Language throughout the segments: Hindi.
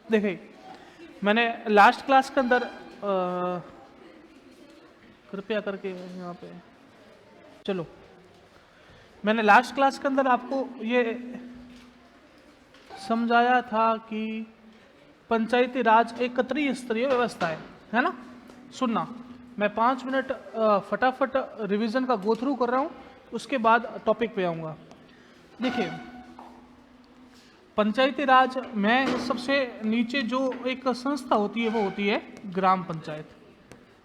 देखिए, मैंने लास्ट क्लास के अंदर कृपया करके यहाँ पे चलो, मैंने लास्ट क्लास के अंदर आपको ये समझाया था कि पंचायती राज एक त्रिस्तरीय व्यवस्था है ना। सुनना, मैं 5 मिनट फटाफट रिवीजन का गो थ्रू कर रहा हूँ, उसके बाद टॉपिक पे आऊँगा। देखिए, पंचायती राज में सबसे नीचे जो एक संस्था होती है वो होती है ग्राम पंचायत।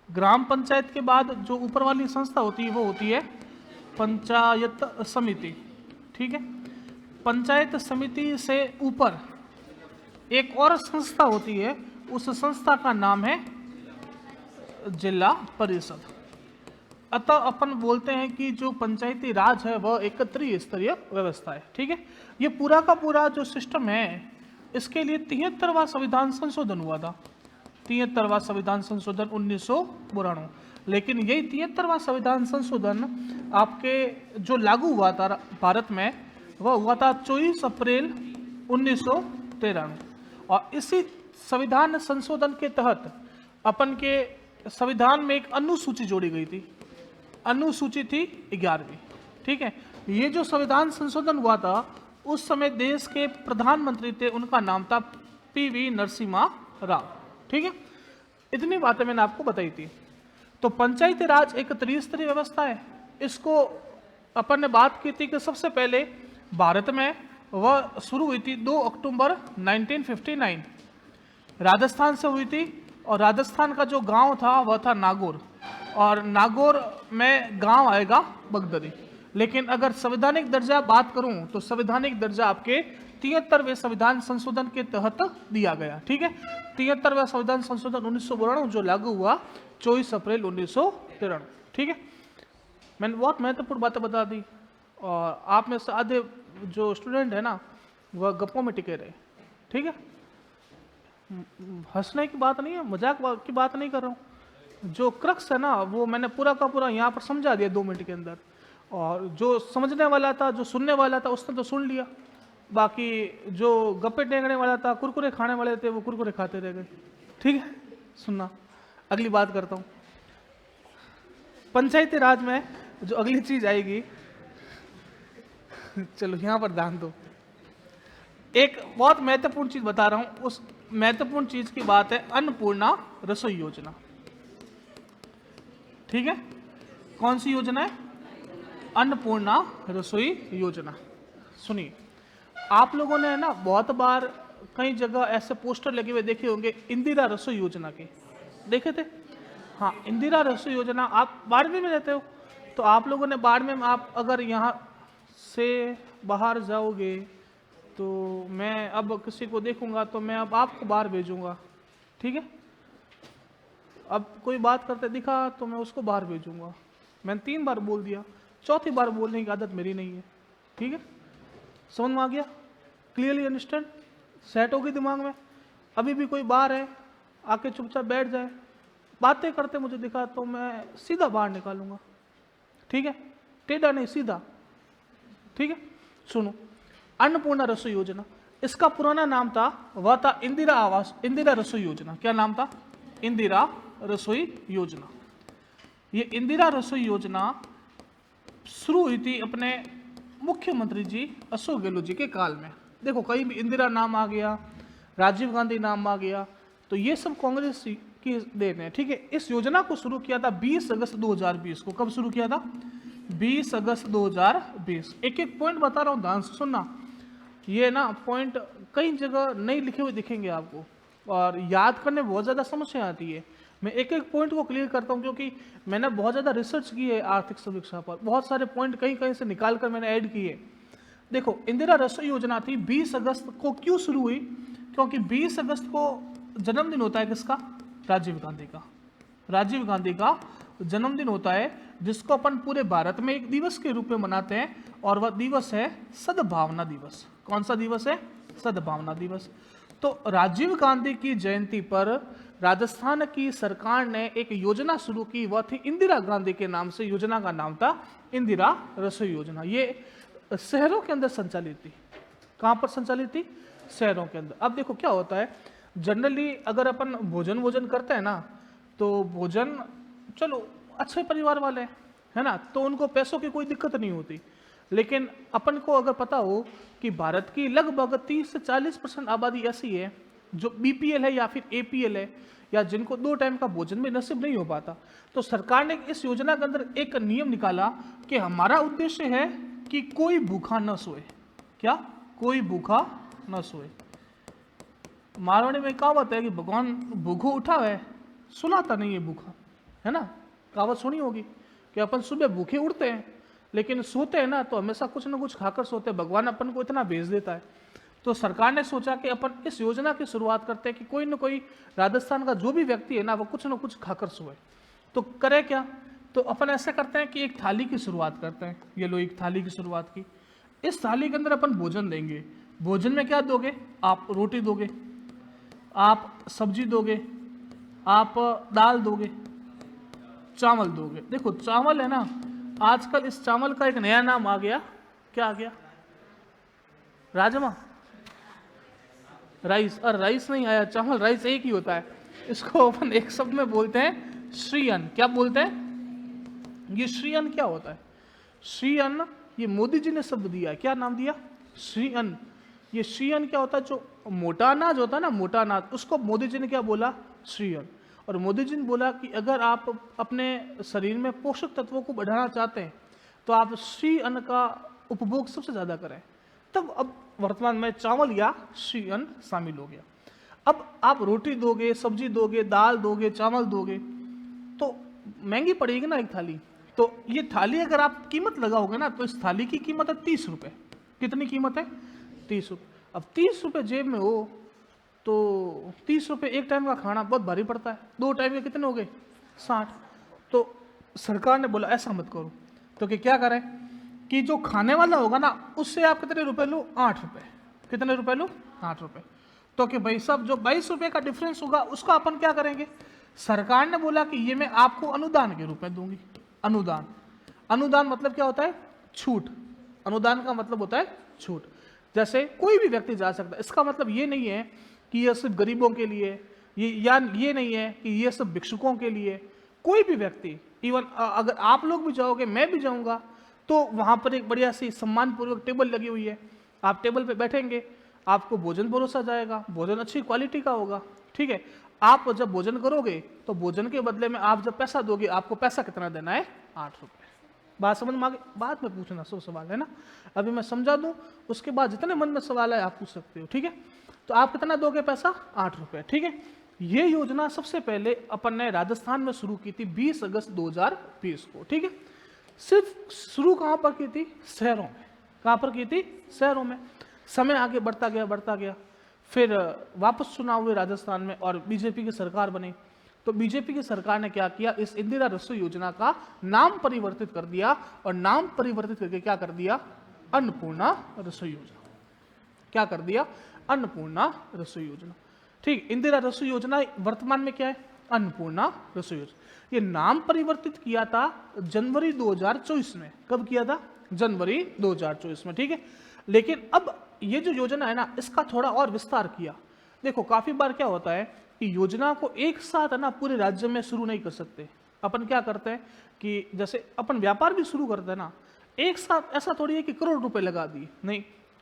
ग्राम पंचायत के बाद जो ऊपर वाली संस्था होती है वो होती है पंचायत समिति। ठीक है, पंचायत समिति से ऊपर एक और संस्था होती है, उस संस्था का नाम है जिला परिषद। अतः अपन बोलते हैं कि जो पंचायती राज है वह एक त्रिस्तरीय व्यवस्था है। ठीक है, ये पूरा का पूरा जो सिस्टम है, इसके लिए 73वां संविधान संशोधन हुआ था। 73वां संविधान संशोधन 1992। लेकिन यही 73वां संविधान संशोधन आपके जो लागू हुआ था भारत में, वह हुआ था 24 अप्रैल 1993। और इसी संविधान संशोधन के तहत अपन के संविधान में एक अनुसूची जोड़ी गई थी। अनुसूची थी 11वीं। ठीक है, ये जो संविधान संशोधन हुआ था उस समय देश के प्रधानमंत्री थे, उनका नाम था पीवी नरसिम्हा राव। ठीक है, इतनी बातें मैंने आपको बताई थी। तो पंचायती राज एक त्रिस्तरीय व्यवस्था है। इसको अपन ने बात की थी कि सबसे पहले भारत में वह शुरू हुई थी 2 अक्टूबर 1959 राजस्थान से हुई थी। और राजस्थान का जो गांव था वह था नागौर, और नागौर में गांव आएगा बगदरी। लेकिन अगर संवैधानिक दर्जा बात करूं तो संवैधानिक दर्जा आपके 73वें संविधान संशोधन के तहत दिया गया। ठीक है, 73वां संविधान संशोधन 1992 जो लागू हुआ 24 अप्रैल 1993। ठीक है, मैंने बहुत महत्वपूर्ण बातें बता दी, और आप में से आधे जो स्टूडेंट है ना वह गप्पों में टिके रहे। ठीक है, हंसने की बात नहीं है, मजाक की बात नहीं कर रहा हूँ। जो क्रक्स है ना वो मैंने पूरा का पूरा यहाँ पर समझा दिया 2 मिनट के अंदर। और जो समझने वाला था, जो सुनने वाला था, उसने तो सुन लिया। बाकी जो गप्पे टेंगने वाला था, कुरकुरे खाने वाले थे, वो कुरकुरे खाते रह गए। ठीक है, सुनना, अगली बात करता हूँ। पंचायती राज में जो अगली चीज आएगी, चलो यहाँ पर ध्यान दो। एक बहुत महत्वपूर्ण चीज बता रहा हूं, उस महत्वपूर्ण चीज की बात है अन्नपूर्णा रसोई योजना। ठीक है, कौन सी योजना है? अन्नपूर्णा रसोई योजना। सुनिए, आप लोगों ने ना बहुत बार कई जगह ऐसे पोस्टर लगे हुए देखे होंगे इंदिरा रसोई योजना के, देखे थे? हाँ, इंदिरा रसोई योजना। आप बाड़मेर में रहते हो तो आप लोगों ने बाड़मेर में, आप अगर यहाँ से बाहर जाओगे तो मैं अब किसी को देखूंगा तो मैं अब आपको बाहर भेजूंगा। ठीक है, अब कोई बात करते दिखा तो मैं उसको बाहर भेजूंगा। मैंने 3 बार बोल दिया, चौथी बार बोलने की आदत मेरी नहीं है। ठीक है, समझ में आ गया? Clearly understand? सेट हो गई दिमाग में? अभी भी कोई बाहर है आके चुपचाप बैठ जाए, बातें करते मुझे दिखा तो मैं सीधा बाहर निकालूंगा। ठीक है, टेढ़ा नहीं, सीधा। ठीक है, सुनो, अन्नपूर्णा रसोई योजना, इसका पुराना नाम था, वह था इंदिरा रसोई योजना। क्या नाम था? इंदिरा रसोई योजना। ये इंदिरा रसोई योजना शुरू हुई थी अपने मुख्यमंत्री जी अशोक गहलोत जी के काल में। देखो, कहीं भी इंदिरा नाम आ गया, राजीव गांधी नाम आ गया, तो ये सब कांग्रेस की देन है। ठीक है, इस योजना को शुरू किया था 20 अगस्त 2020 को। कब शुरू किया था? 20 अगस्त 2020। एक एक पॉइंट बता रहा हूँ, ध्यान से सुनना। ये ना पॉइंट कई जगह नहीं लिखे हुए दिखेंगे आपको, और याद करने बहुत ज़्यादा समस्या आती है। मैं एक एक पॉइंट को क्लियर करता हूँ, क्योंकि मैंने बहुत ज़्यादा रिसर्च की है आर्थिक समीक्षा पर। बहुत सारे पॉइंट कहीं कहीं से निकाल कर मैंने ऐड किए। देखो, इंदिरा रसोई योजना थी 20 अगस्त को। क्यों शुरू हुई? क्योंकि 20 अगस्त को जन्मदिन होता है किसका? राजीव गांधी का। राजीव गांधी का जन्मदिन होता है, जिसको अपन पूरे भारत में एक दिवस के रूप में मनाते हैं, और वह दिवस है सद्भावना दिवस। कौन सा दिवस है? सद्भावना दिवस। तो राजीव गांधी की जयंती पर राजस्थान की सरकार ने एक योजना शुरू की, वह थी इंदिरा गांधी के नाम से। योजना का नाम था इंदिरा रसोई योजना। ये शहरों के अंदर संचालित थी। कहां पर संचालित थी? शहरों के अंदर। अब देखो क्या होता है, जनरली अगर अपन भोजन करते हैं ना, तो भोजन चलो अच्छे परिवार वाले हैं, है ना, तो उनको पैसों की कोई दिक्कत नहीं होती। लेकिन अपन को अगर पता हो कि भारत की लगभग 30 से 40% आबादी ऐसी है जो बीपीएल है या फिर एपीएल है, या जिनको 2 टाइम का भोजन भी नसीब नहीं हो पाता, तो सरकार ने इस योजना के अंदर एक नियम निकाला कि हमारा उद्देश्य है कि कोई भूखा न सोए। क्या? कोई भूखा न सोए। मारवाड़ी में कहावत है कि भगवान भूखो उठावे सुलाता नहीं है भूखा, है ना, कहावत सुनी होगी कि अपन सुबह भूखे उठते हैं लेकिन सोते हैं ना तो हमेशा कुछ ना कुछ खाकर सोते हैं, भगवान अपन को इतना भेज देता है। तो सरकार ने सोचा कि अपन इस योजना की शुरुआत करते हैं कि कोई ना कोई राजस्थान का जो भी व्यक्ति है ना वो कुछ ना कुछ खाकर सोए। तो करे क्या? तो अपन ऐसा करते हैं कि एक थाली की शुरुआत करते हैं। ये लो एक थाली की शुरुआत की। इस थाली के अंदर अपन भोजन देंगे। भोजन में क्या दोगे? आप रोटी दोगे, आप सब्जी दोगे, आप दाल दोगे, चावल दोगे। देखो चावल है ना, आजकल इस चावल का एक नया नाम आ गया। क्या आ गया? राजमा, राइस। और राइस नहीं आया, चावल राइस एक ही होता है। इसको अपन एक शब्द में बोलते हैं श्री अन्न। क्या बोलते हैं? ये श्री अन्न क्या होता है? श्री अन्न ये मोदी जी ने शब्द दिया है। क्या नाम दिया? श्री अन्न। ये श्री अन्न क्या होता है? जो मोटा अनाज होता है ना, मोटा अनाज, उसको मोदी जी ने क्या बोला? श्री अन्न। और मोदी जी ने बोला कि अगर आप अपने शरीर में पोषक तत्वों को बढ़ाना चाहते हैं तो आप श्री अन्न का उपभोग सबसे ज्यादा करें। तब अब वर्तमान में चावल या श्री अन्न शामिल हो गया। अब आप रोटी दोगे, सब्जी दोगे, दाल दोगे, चावल दोगे तो महंगी पड़ेगी ना एक थाली। तो ये थाली अगर आप कीमत लगाओगे ना तो इस थाली की कीमत है 30 रुपये। कितनी कीमत है? 30 रुपये। अब 30 रुपये जेब में हो तो 30 रुपये एक टाइम का खाना बहुत भारी पड़ता है। 2 टाइम के कितने हो गए? 60। तो सरकार ने बोला ऐसा मत करो, तो कि क्या करें कि जो खाने वाला होगा ना उससे आप कितने रुपए लो? 8 रुपये। कितने रुपए लो? 8 रुपये। तो कि भाई साहब जो 22 रुपये का डिफरेंस होगा उसका अपन क्या करेंगे? सरकार ने बोला कि ये मैं आपको अनुदान के रूप में दूंगी। अनुदान। अनुदान मतलब क्या होता है? छूट। अनुदान का मतलब होता है छूट। जैसे कोई भी व्यक्ति जा सकता है। इसका मतलब ये नहीं है कि ये सिर्फ गरीबों के लिए, ये नहीं है कि ये सब भिक्षुकों के लिए। कोई भी व्यक्ति, इवन अगर आप लोग भी जाओगे, मैं भी जाऊंगा, तो वहां पर एक बढ़िया सी सम्मानपूर्वक टेबल लगी हुई है। आप टेबल पे बैठेंगे, आपको भोजन परोसा जाएगा, भोजन अच्छी क्वालिटी का होगा, ठीक है। आप जब भोजन करोगे तो भोजन के बदले में आप जब पैसा दोगे, आपको पैसा कितना देना है? 8 रुपये। बात समझ में आ गई? बाद में पूछना 100 सवाल, है ना। अभी मैं समझा दूं, उसके बाद जितने मन में सवाल है आप पूछ सकते हो, ठीक है। तो आप कितना दोगे पैसा? 8 रुपये, ठीक है। ये योजना सबसे पहले अपन ने राजस्थान में शुरू की थी 20 अगस्त 2020 को, ठीक है। सिर्फ शुरू कहाँ पर की थी? शहरों में। कहाँ पर की थी? शहरों में। समय आगे बढ़ता गया। फिर वापस चुनाव हुए राजस्थान में और बीजेपी की सरकार बनी। तो बीजेपी की सरकार ने क्या किया? इस इंदिरा रसोई योजना का नाम परिवर्तित कर दिया, और नाम परिवर्तित करके क्या कर दिया? अन्नपूर्णा रसोई योजना। क्या कर दिया? अन्नपूर्णा रसोई योजना, ठीक। इंदिरा रसोई योजना वर्तमान में क्या है? अन्नपूर्णा रसोई योजना। ये नाम परिवर्तित किया था जनवरी 2024 में। कब किया था? जनवरी 2024 में, ठीक है। लेकिन अब ये जो योजना है ना, इसका थोड़ा और विस्तार किया। देखो काफी बार क्या होता है कि योजना को एक साथ है ना पूरे राज्य में शुरू नहीं कर सकते। अपन क्या करते हैं कि जैसे अपन व्यापार भी शुरू करते हैं ना, एक साथ ऐसा थोड़ी है कि करोड़ रुपए लगा दिए, नहीं।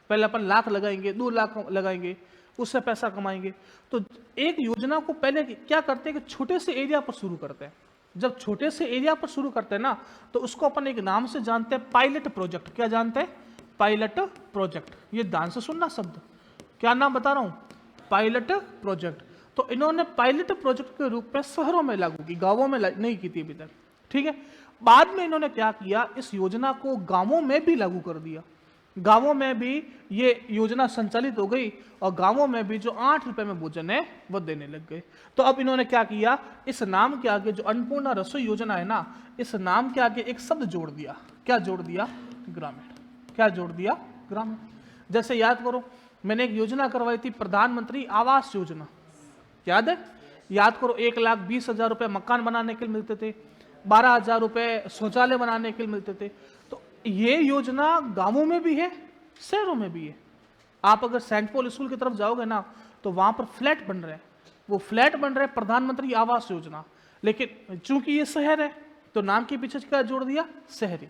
पहले अपन लाख लगाएंगे, 2 लाख लगाएंगे, उससे पैसा कमाएंगे। तो एक योजना को पहले क्या करते हैं कि छोटे से एरिया पर शुरू करते हैं। जब छोटे से एरिया पर शुरू करते हैं ना, तो उसको अपन एक नाम से जानते हैं, पायलट प्रोजेक्ट। क्या जानते हैं? Pilot project. ये ध्यान से सुनना शब्द, क्या नाम बता रहा हूं? Pilot project. तो इन्होंने पायलट प्रोजेक्ट के रूप में शहरों में लागू की, गांवों में नहीं की थी अभी तक, ठीक है। बाद में इन्होंने क्या किया? इस योजना को गांवों में भी लागू कर दिया। गांवों में भी ये योजना संचालित हो गई, और गांवों में भी जो 8 रुपए में भोजन है वो देने लग गए। तो अब इन्होंने क्या किया? इस नाम के आगे जो अन्नपूर्णा रसोई योजना है ना, इस नाम के आगे एक शब्द जोड़ दिया। क्या जोड़ दिया? ग्रामीण। क्या जोड़ दिया? ग्रामीण। जैसे याद करो, मैंने एक योजना करवाई थी, प्रधानमंत्री आवास योजना, याद है? याद करो, 1,20,000 रुपए मकान बनाने के लिए मिलते थे, 12,000 रुपए शौचालय बनाने के लिए मिलते थे। तो ये योजना गांवों में भी है, शहरों में भी है। आप अगर सेंट पॉल स्कूल की तरफ जाओगे ना, तो वहां पर फ्लैट बन रहे हैं, वो फ्लैट बन रहे हैं प्रधानमंत्री आवास योजना। लेकिन चूंकि ये शहर है तो नाम के पीछे क्या जोड़ दिया, शहरी।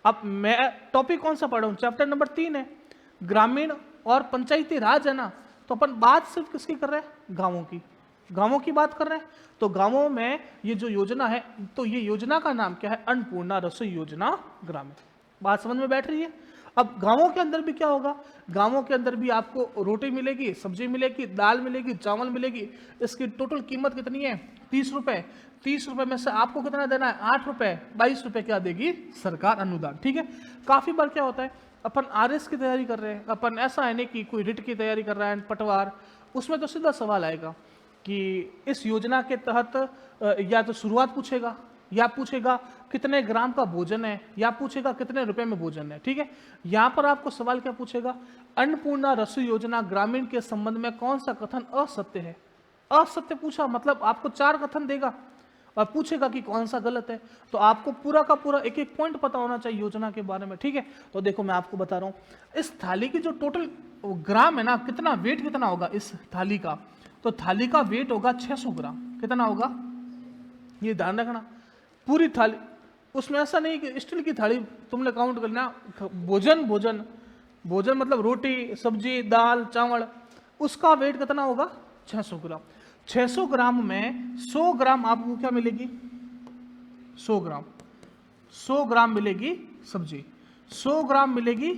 अब मैं टॉपिक कौन सा पढ़ रहा हूं, चैप्टर नंबर 3 है, ग्रामीण और पंचायती राज है ना, तो अपन बात सिर्फ किसकी कर रहे हैं, गांवों की, गांवों की बात कर रहे हैं। तो गांवों में ये जो योजना है, तो ये योजना का नाम क्या है, अन्नपूर्णा रसोई योजना ग्रामीण। बात समझ में बैठ रही है। अब गांवों के अंदर भी क्या होगा, गांवों के अंदर भी आपको रोटी मिलेगी, सब्जी मिलेगी, दाल मिलेगी, चावल मिलेगी। इसकी टोटल कीमत कितनी है, 30 रुपए। 30 रुपए में से आपको कितना देना है, 8 रुपए, 22 रुपए क्या देगी सरकार अनुदान। ठीक है। काफी बार क्या होता है, अपन आरएस की तैयारी कर रहे हैं, अपन ऐसा है नहीं कि कोई रिट की तैयारी कर रहा है, पटवार, उसमें तो सीधा सवाल आएगा कि इस योजना के तहत या तो शुरुआत पूछेगा, या पूछेगा कितने ग्राम का भोजन है, या पूछेगा कितने रुपए में भोजन है। ठीक है। यहां पर आपको सवाल क्या पूछेगा, अन्नपूर्णा रसोई योजना ग्रामीण के संबंध में कौन सा कथन असत्य है। असत्य पूछा मतलब आपको 4 कथन देगा और पूछेगा कि कौन सा गलत है। तो आपको पूरा का पूरा एक एक पॉइंट पता होना चाहिए योजना के बारे में। ठीक है। तो देखो मैं आपको बता रहा हूं, इस थाली की जो टोटल ग्राम है ना, कितना वेट कितना होगा इस थाली का, तो थाली का वेट होगा 600 ग्राम। कितना होगा, ये ध्यान रखना। पूरी थाली, उसमें ऐसा नहीं कि स्टील की थाली तुमने काउंट करना, भोजन भोजन भोजन मतलब रोटी सब्जी दाल चावल, उसका वेट कितना होगा, 600 ग्राम। 600 ग्राम में 100 ग्राम आपको क्या मिलेगी, 100 ग्राम, 100 ग्राम मिलेगी सब्जी, 100 ग्राम मिलेगी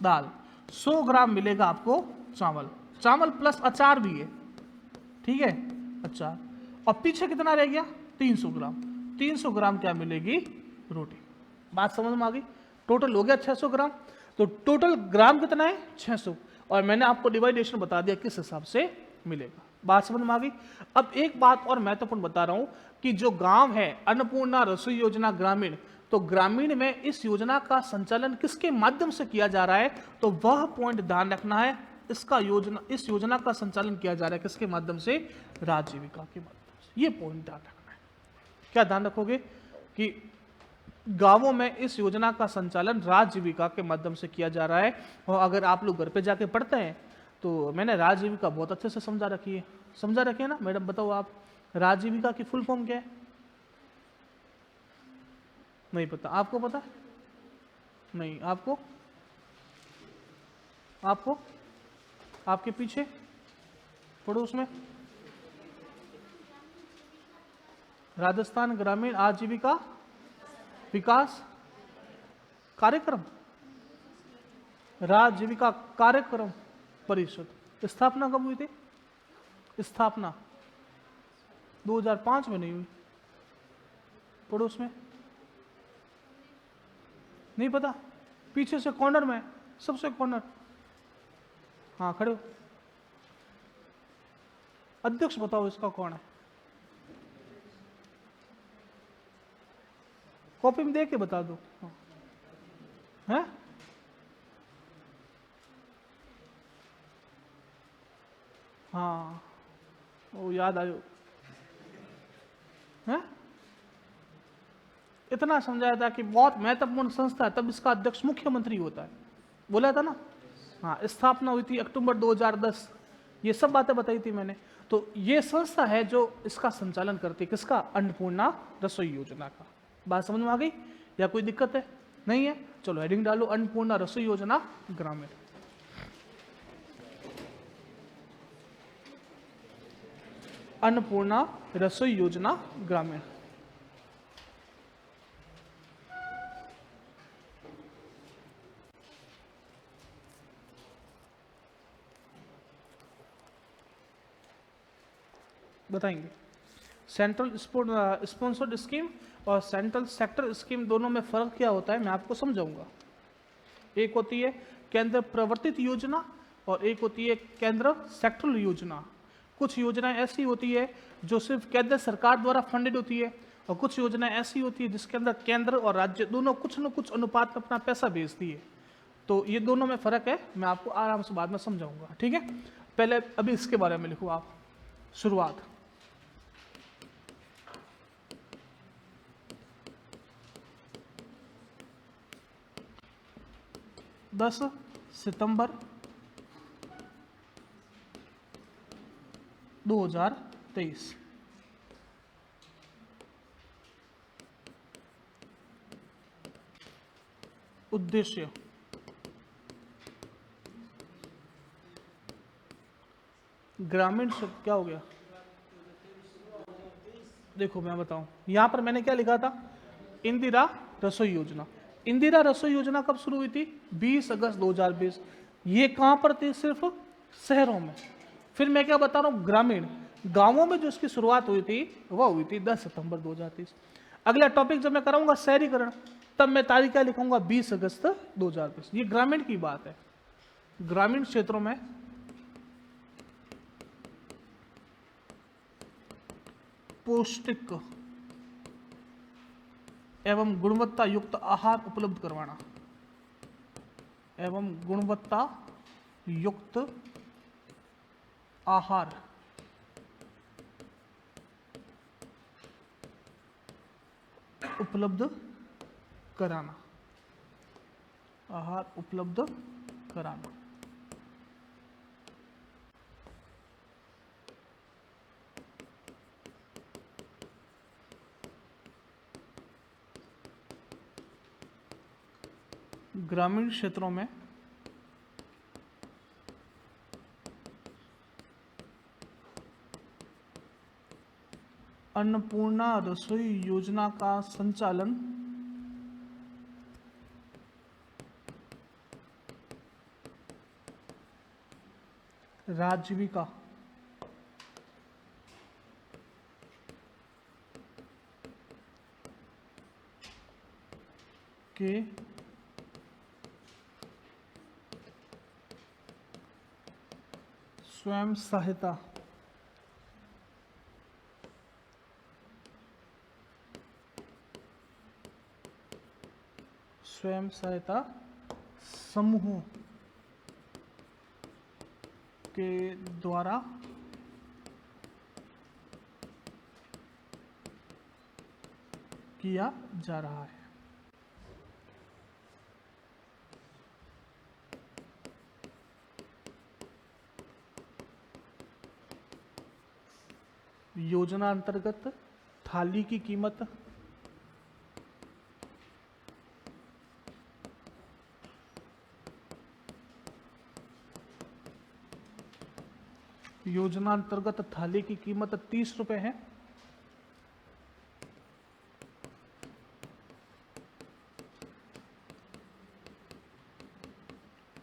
दाल, 100 ग्राम मिलेगा आपको चावल, चावल प्लस अचार भी है। ठीक है, अचार। और पीछे कितना रह गया, 300 ग्राम। 300 ग्राम क्या मिलेगी, रोटी। बात समझ में आ गई। टोटल हो गया 600 ग्राम। तो टोटल ग्राम कितना है, 600, और मैंने आपको डिवाइडेशन बता दिया किस हिसाब से मिलेगा। बात समझ में आ गई। अब एक बात और महत्वपूर्ण बता रहा हूं कि जो गांव है अन्नपूर्णा रसोई योजना ग्रामीण, तो ग्रामीण में इस योजना का संचालन किसके माध्यम से किया जा रहा है, तो वह पॉइंट ध्यान रखना है। इस योजना का संचालन किया जा रहा है किसके माध्यम से, राजीविका के माध्यम से। ये पॉइंट ध्यान रखना है। क्या ध्यान रखोगे कि गांवों में इस योजना का संचालन राजीविका के माध्यम से किया जा रहा है। और अगर आप लोग घर पे जाके पढ़ते हैं तो मैंने राजीविका बहुत अच्छे से समझा रखी है। समझा रखी है ना मैडम, बताओ आप, राजीविका की फुल फॉर्म क्या है, नहीं पता, आपको पता नहीं, आपको आपको आपके पीछे पड़ोस में, राजस्थान ग्रामीण आजीविका विकास कार्यक्रम, राजीविका कार्यक्रम परिषद, स्थापना कब हुई थी, स्थापना 2005 में नहीं हुई। पड़ोस में नहीं पता, पीछे से कॉर्नर में, सबसे कॉर्नर, हाँ खड़े हो, अध्यक्ष बताओ इसका कौन है, कॉपी में देख के बता दो। हैं, हाँ वो याद आयो है। इतना समझाया था कि बहुत महत्वपूर्ण संस्था है, तब इसका अध्यक्ष मुख्यमंत्री होता है, बोला था ना। हाँ, स्थापना हुई थी अक्टूबर 2010, ये सब बातें बताई थी मैंने। तो ये संस्था है जो इसका संचालन करती है, किसका, अन्नपूर्णा रसोई योजना का। बात समझ में आ गई, या कोई दिक्कत है, नहीं है। चलो हेडिंग डालो, अन्नपूर्णा रसोई योजना ग्रामीण। अन्नपूर्णा रसोई योजना ग्रामीण। बताएंगे सेंट्रल स्पॉन्सर्ड स्कीम और सेंट्रल सेक्टर स्कीम, दोनों में फर्क क्या होता है मैं आपको समझाऊंगा। एक होती है केंद्र प्रवर्तित योजना और एक होती है केंद्र सेक्टरल योजना। कुछ योजनाएं ऐसी होती है जो सिर्फ केंद्र सरकार द्वारा फंडेड होती है, और कुछ योजनाएं ऐसी होती है जिसके अंदर केंद्र और राज्य दोनों कुछ न कुछ अनुपात में अपना पैसा भेजती है। तो ये दोनों में फर्क है, मैं आपको आराम से बाद में समझाऊंगा। ठीक है, पहले अभी इसके बारे में लिखो आप। शुरुआत, दस सितंबर 2023। उद्देश्य ग्रामीण क्षेत्र, क्या हो गया? देखो मैं बताऊं, यहां पर मैंने क्या लिखा था, इंदिरा रसोई योजना। इंदिरा रसोई योजना कब शुरू हुई थी? 20 अगस्त 2020। ये कहां पर थी? सिर्फ शहरों में। फिर मैं क्या बता रहा हूं, ग्रामीण गांवों में जो इसकी शुरुआत हुई थी वह हुई थी 10 सितंबर 2023। अगला टॉपिक जब मैं कराऊंगा शहरीकरण, तब मैं तारीख क्या लिखूंगा? 20 अगस्त 2020। ये ग्रामीण की बात है। ग्रामीण क्षेत्रों में पौष्टिक एवं गुणवत्ता युक्त आहार उपलब्ध करवाना, एवं गुणवत्ता युक्त आहार उपलब्ध कराना, आहार उपलब्ध कराना। ग्रामीण क्षेत्रों में अन्नपूर्णा रसोई योजना का संचालन राजीविका के स्वयं सहायता समूहों के द्वारा किया जा रहा है। योजना अंतर्गत थाली की कीमत योजना अंतर्गत थाली की कीमत 30 रुपए है।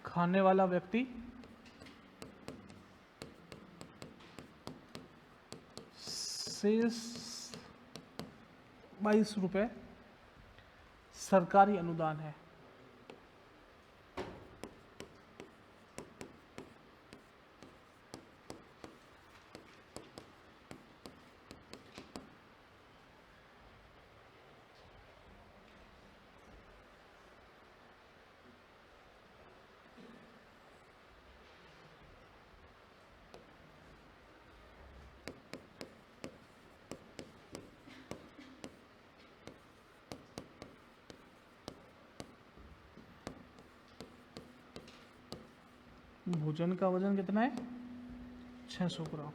खाने वाला व्यक्ति शेष 22 रुपए सरकारी अनुदान है। भोजन का वजन कितना है? 600 ग्राम।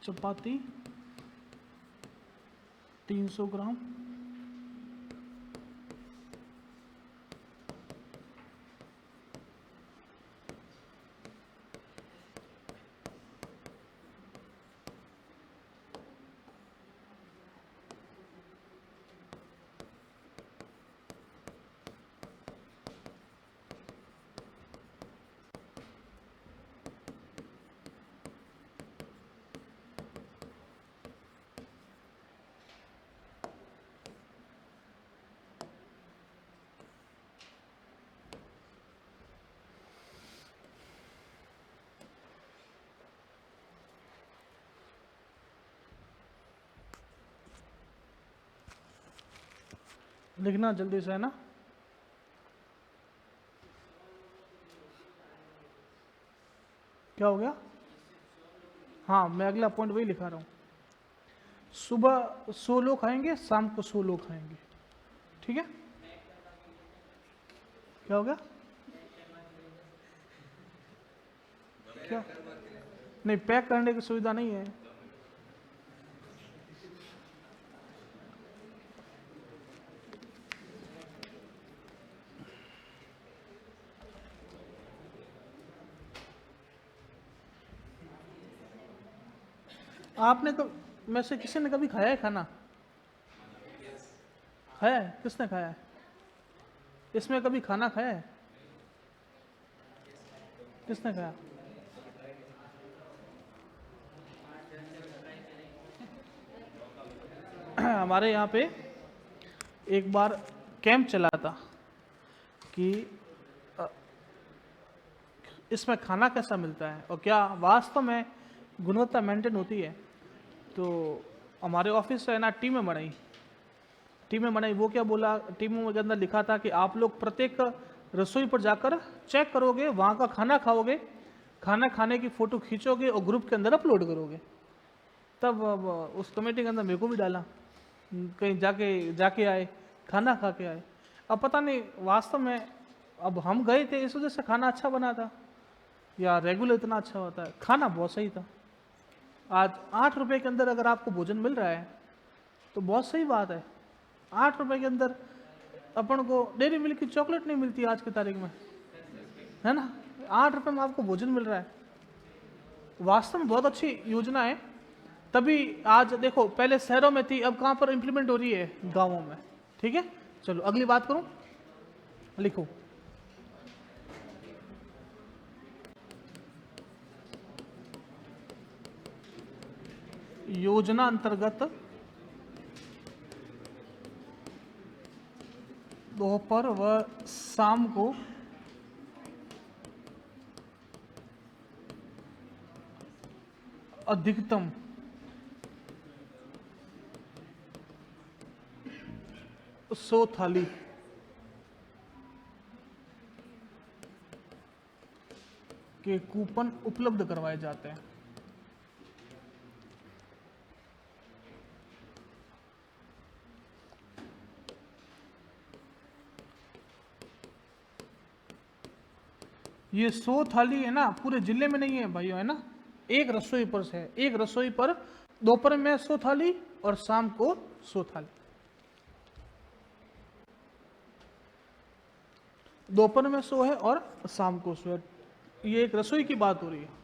चपाती 300 ग्राम। लिखना जल्दी से, है ना? क्या हो गया? हाँ, मैं अगला पॉइंट वही लिखा रहा हूँ। सुबह 100 लोग खाएंगे, शाम को 100 लोग खाएंगे। ठीक है? क्या हो गया? क्या नहीं, पैक करने की सुविधा नहीं है। आपने तो में से किसी ने कभी खाया है खाना? खाया है? किसने खाया है? इसमें कभी खाना खाया है? किसने खाया? हमारे यहाँ पे एक बार कैंप चला था कि इसमें खाना कैसा मिलता है और क्या वास्तव में गुणवत्ता मेंटेन होती है। तो हमारे ऑफिस से है ना टीमें बनाई। वो क्या बोला, टीमों के अंदर लिखा था कि आप लोग प्रत्येक रसोई पर जाकर चेक करोगे, वहाँ का खाना खाओगे, खाना खाने की फ़ोटो खींचोगे और ग्रुप के अंदर अपलोड करोगे। तब उस कमेटी के अंदर मेरे को भी डाला, कहीं जाके आए, खाना खा के आए। अब पता नहीं वास्तव में, अब हम गए थे इस वजह से खाना अच्छा बना था या रेगुलर इतना अच्छा होता है। खाना बहुत सही था। आज 8 रुपए के अंदर अगर आपको भोजन मिल रहा है तो बहुत सही बात है। 8 रुपए के अंदर अपन को डेयरी मिल्क की चॉकलेट नहीं मिलती आज की तारीख में, है ना। 8 रुपए में आपको भोजन मिल रहा है, वास्तव में बहुत अच्छी योजना है। तभी आज देखो, पहले शहरों में थी, अब कहाँ पर इंप्लीमेंट हो रही है? गांवों में। ठीक है, चलो अगली बात करूं, लिखो। योजना अंतर्गत दोपहर व शाम को अधिकतम 100 थाली के कूपन उपलब्ध करवाए जाते हैं। ये 100 थाली है ना, पूरे जिले में नहीं है भाइयों, है ना। एक रसोई पर से है, एक रसोई पर दोपहर में 100 थाली और शाम को 100 थाली। दोपहर में 100 है और शाम को 100 है। ये एक रसोई की बात हो रही है।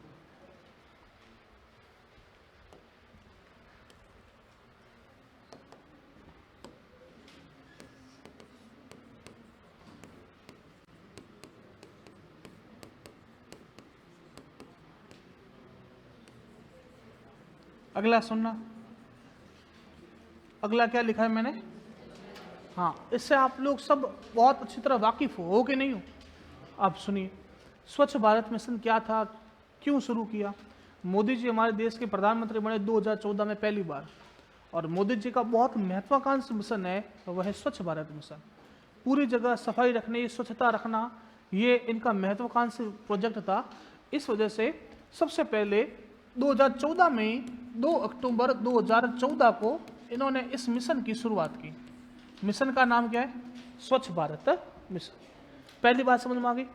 अगला सुनना, अगला क्या लिखा है मैंने। हाँ, इससे आप लोग सब बहुत अच्छी तरह वाकिफ हो कि नहीं हो। आप सुनिए, स्वच्छ भारत मिशन क्या था, क्यों शुरू किया। मोदी जी हमारे देश के प्रधानमंत्री बने 2014 में पहली बार, और मोदी जी का बहुत महत्वाकांक्षी मिशन है, वह है स्वच्छ भारत मिशन। पूरी जगह सफाई रखनी, स्वच्छता रखना, ये इनका महत्वाकांक्षी प्रोजेक्ट था। इस वजह से सबसे पहले 2014 में 2 अक्टूबर 2014 को इन्होंने इस मिशन की शुरुआत की। मिशन का नाम क्या है? स्वच्छ भारत मिशन। पहली बात समझ में आ गई।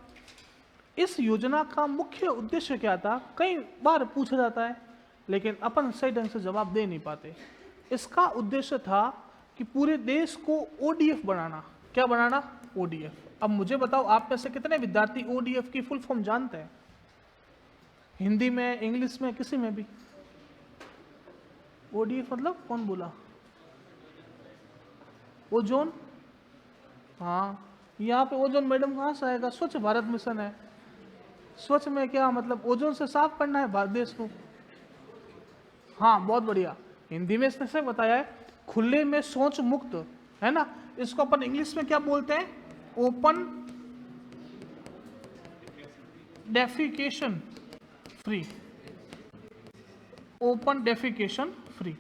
इस योजना का मुख्य उद्देश्य क्या था, कई बार पूछा जाता है लेकिन अपन सही ढंग से जवाब दे नहीं पाते। इसका उद्देश्य था कि पूरे देश को ओडीएफ बनाना। क्या बनाना? ओडीएफ। अब मुझे बताओ, आप में से कितने विद्यार्थी ओडीएफ की फुल फॉर्म जानते हैं? हिंदी में, इंग्लिश में, किसी में भी? ओडीएफ मतलब कौन बोला? ओजोन। हाँ, यहाँ पे ओजोन मैडम कहाँ से आएगा? स्वच्छ भारत मिशन है। स्वच्छ में क्या मतलब? ओजोन से साफ करना है भारत देश को। हाँ, बहुत बढ़िया। हिंदी में इसने से बताया है, खुले में शौच मुक्त, है ना। इसको अपन इंग्लिश में क्या बोलते हैं? Open defecation free. Open defecation free,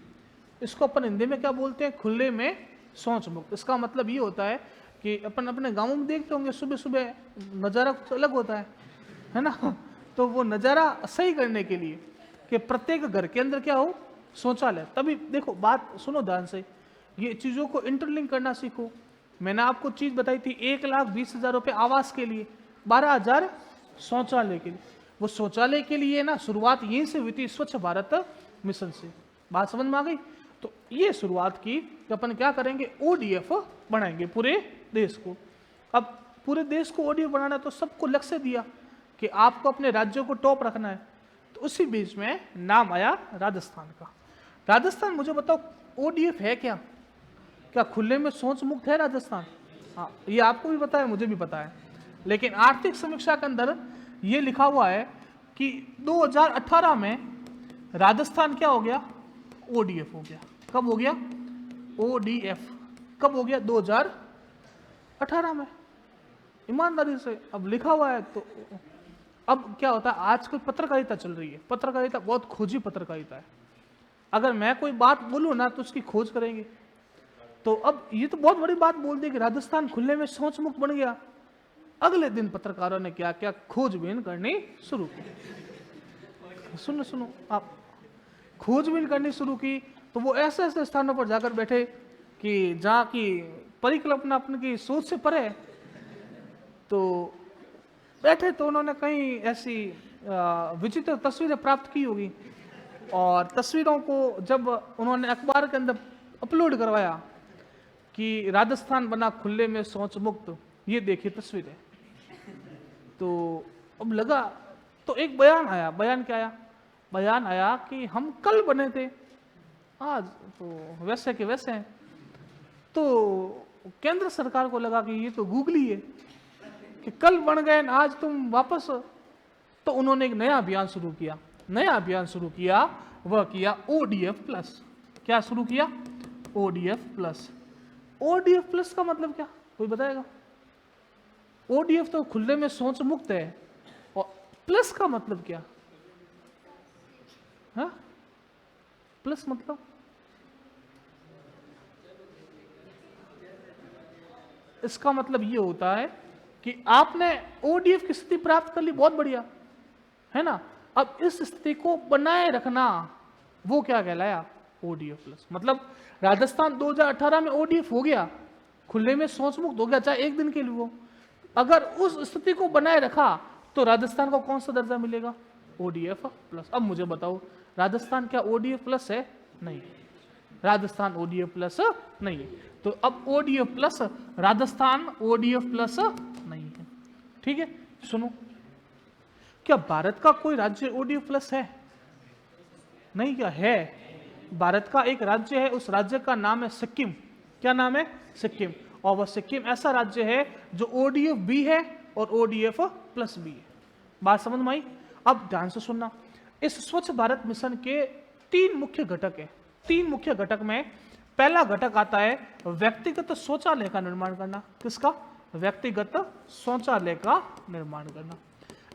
इसको अपन हिंदी में क्या बोलते हैं? खुले में शौच मुक्त। इसका मतलब ये होता है कि अपन अपने गांवों में देखते होंगे, सुबह सुबह नज़ारा कुछ अलग होता है ना। तो वो नज़ारा सही करने के लिए कि प्रत्येक घर के अंदर क्या हो? शौचालय। तभी देखो, बात सुनो ध्यान से, ये चीज़ों को इंटरलिंक करना सीखो। मैंने आपको चीज़ बताई थी, 1,20,000 रुपये आवास के लिए, 12,000 शौचालय के लिए। वो शौचालय के लिए ना शुरुआत यहीं से हुई थी, स्वच्छ भारत मिशन से। बात समझ में आ गई? तो ये शुरुआत की कि अपन क्या करेंगे, ओडीएफ बनाएंगे पूरे देश को। अब पूरे देश को ओडीएफ बनाना है तो सबको लक्ष्य दिया कि आपको अपने राज्यों को टॉप रखना है। तो उसी बीच में नाम आया राजस्थान का। राजस्थान, मुझे बताओ ओडीएफ है क्या? क्या खुले में शौच मुक्त है राजस्थान? हाँ, ये आपको भी पता है, मुझे भी पता है। लेकिन आर्थिक समीक्षा के अंदर ये लिखा हुआ है कि 2018 में राजस्थान क्या हो गया, ओडीएफ हो गया। कब हो गया ओडीएफ? कब हो गया? 2018 में, ईमानदारी से अब लिखा हुआ है। तो अब क्या होता है, आजकल पत्रकारिता चल रही है, पत्रकारिता बहुत खोजी पत्रकारिता है। अगर मैं कोई बात बोलूं ना तो उसकी खोज करेंगे। तो अब ये तो बहुत बड़ी बात बोल दी कि राजस्थान खुले में शौच मुक्त बन गया। अगले दिन पत्रकारों ने क्या क्या खोजबीन करनी शुरू की। सुनो सुनो आप, खोजबीन करनी शुरू की तो वो ऐसे ऐसे स्थानों पर जाकर बैठे कि जहाँ की परिकल्पना अपने की सोच से परे है। तो बैठे तो उन्होंने कई ऐसी विचित्र तस्वीरें प्राप्त की होगी, और तस्वीरों को जब उन्होंने अखबार के अंदर अपलोड करवाया कि राजस्थान बना खुले में शौच मुक्त, ये देखिए तस्वीरें। तो अब लगा, तो एक बयान आया। बयान क्या आया? बयान आया कि हम कल बने थे, आज तो वैसे के वैसे हैं। तो केंद्र सरकार को लगा कि ये तो गूगली है कि कल बन गए आज तुम वापस। तो उन्होंने एक नया अभियान शुरू किया। नया अभियान शुरू किया, वह किया ओडीएफ प्लस। क्या शुरू किया? ODF plus. ओडीएफ प्लस का मतलब क्या, कोई बताएगा? ओडीएफ तो खुले में शौच मुक्त है, और प्लस का मतलब क्या? हाँ, प्लस मतलब इसका मतलब ये होता है कि आपने ओडीएफ की स्थिति प्राप्त कर ली, बहुत बढ़िया है ना। अब इस स्थिति को बनाए रखना, वो क्या कहलाया? ODF plus. मतलब राजस्थान 2018 में ओडीएफ हो गया, खुले में शौच मुक्त हो गया, चाहे एक दिन के लिए हो। अगर उस स्थिति को बनाए रखा तो राजस्थान को कौन सा दर्जा मिलेगा? ODF plus. अब मुझे बताओ, राजस्थान क्या ओडीएफ प्लस है? नहीं, राजस्थान ओडीएफ प्लस नहीं है। तो अब ODF plus, Rajasthan ODF plus नहीं है। ठीक है, सुनो, क्या भारत का कोई राज्य ओडीएफ प्लस है? नहीं, क्या है? भारत का एक राज्य है, उस राज्य का नाम है सिक्किम। क्या नाम है? सिक्किम। और वह सिक्किम ऐसा राज्य है जो ओडीएफ भी है और ओडीएफ प्लस भी है। बात समझ में आई? अब ध्यान से सुनना, इस स्वच्छ भारत मिशन के 3 मुख्य घटक है। 3 मुख्य घटक में पहला घटक आता है व्यक्तिगत शौचालय का निर्माण करना। किसका? व्यक्तिगत शौचालय का निर्माण करना।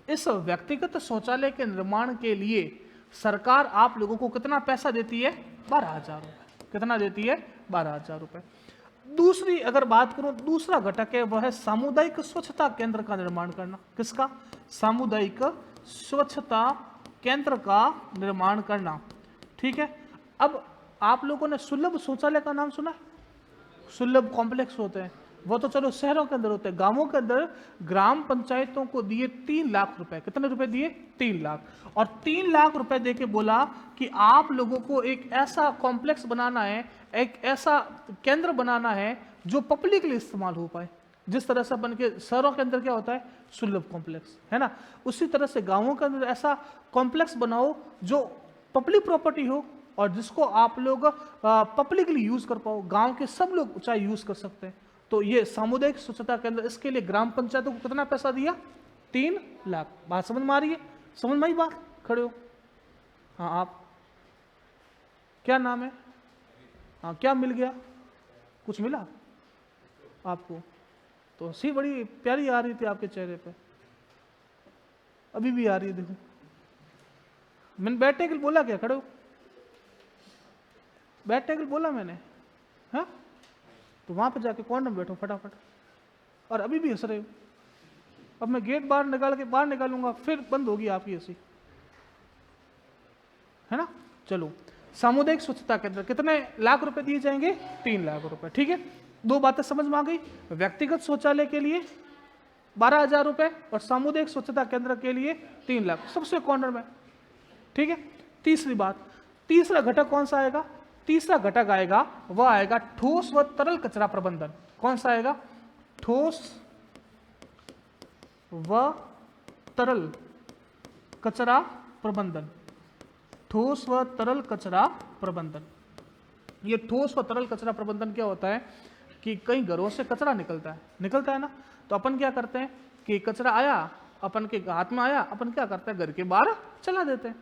इस व्यक्तिगत शौचालय के निर्माण के लिए सरकार आप लोगों को कितना पैसा देती है? 12,000 रुपए। कितना देती है? 12,000 रुपए। दूसरी अगर बात करूं, दूसरा घटक है वह है सामुदायिक स्वच्छता केंद्र का निर्माण करना। किसका? सामुदायिक स्वच्छता केंद्र का निर्माण करना। ठीक है, अब आप लोगों ने सुलभ शौचालय का नाम सुना? सुलभ कॉम्प्लेक्स होते हैं, वो तो चलो शहरों के अंदर होते हैं। गांवों के अंदर ग्राम पंचायतों को दिए 3 लाख रुपए। कितने रुपए दिए? 3 लाख। और 3 लाख रुपए देके बोला कि आप लोगों को एक ऐसा कॉम्प्लेक्स बनाना है, एक ऐसा केंद्र बनाना है जो पब्लिकली इस्तेमाल हो पाए। जिस तरह से अपन के शहरों के अंदर क्या होता है? सुलभ कॉम्प्लेक्स, है ना। उसी तरह से गांवों के अंदर ऐसा कॉम्प्लेक्स बनाओ जो पब्लिक प्रॉपर्टी हो और जिसको आप लोग पब्लिकली यूज कर पाओ, गांव के सब लोग चाहे यूज कर सकते हैं। तो ये सामुदायिक स्वच्छता केंद्र, इसके लिए ग्राम पंचायतों को कितना पैसा दिया? 3 लाख। बात समझ में आ रही है? समझ में आई बात? खड़े हो। हाँ, आप क्या नाम है? हाँ, क्या मिल गया? कुछ मिला आपको? तो हंसी बड़ी प्यारी आ रही थी आपके चेहरे पे, अभी भी आ रही है, देखो। मैंने बैठने के लिए बोला क्या? खड़े हो। बैठने के लिए बोला मैंने, हाँ? तो वहां पे जाके कॉर्नर में बैठो फटाफट। और अभी भी हंस रहे हो। अब मैं गेट बाहर निकालूंगा, फिर बंद होगी आपकी हंसी, है ना। चलो, सामुदायिक स्वच्छता केंद्र कितने लाख रुपए दिए जाएंगे? 3 लाख रुपए। ठीक है, 2 बातें समझ में आ गई। व्यक्तिगत शौचालय के लिए 12,000 रुपए, और सामुदायिक स्वच्छता केंद्र के लिए 3 लाख, सबसे कॉर्नर में। ठीक है। तीसरी बात, तीसरा घटक कौन सा आएगा? तीसरा घटक आएगा वह आएगा ठोस व तरल कचरा प्रबंधन। कौन सा आएगा? ठोस व तरल कचरा प्रबंधन। ठोस व तरल कचरा प्रबंधन। ये ठोस व तरल कचरा प्रबंधन क्या होता है कि कई घरों से कचरा निकलता है ना, तो अपन क्या करते हैं कि कचरा आया, अपन के हाथ में आया, अपन क्या करते हैं घर के बाहर चला देते हैं,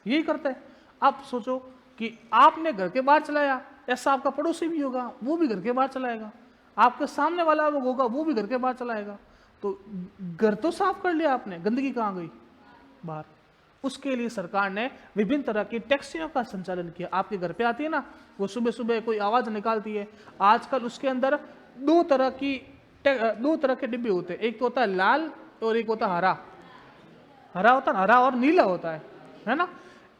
यही करते हैं। आप सोचो कि आपने घर के बाहर चलाया, ऐसा आपका पड़ोसी भी होगा, वो भी घर के बाहर चलाएगा, आपके सामने वाला वो होगा, वो भी घर के बाहर चलाएगा, तो घर तो साफ कर लिया आपने, गंदगी कहाँ गई? बाहर। उसके लिए सरकार ने विभिन्न तरह की टैक्सियों का संचालन किया। आपके घर पे आती है ना, वो सुबह सुबह कोई आवाज निकालती है, आजकल उसके अंदर दो तरह के डिब्बे होते हैं, एक तो होता है लाल और एक होता है हरा। हरा होता है, हरा और नीला होता है ना।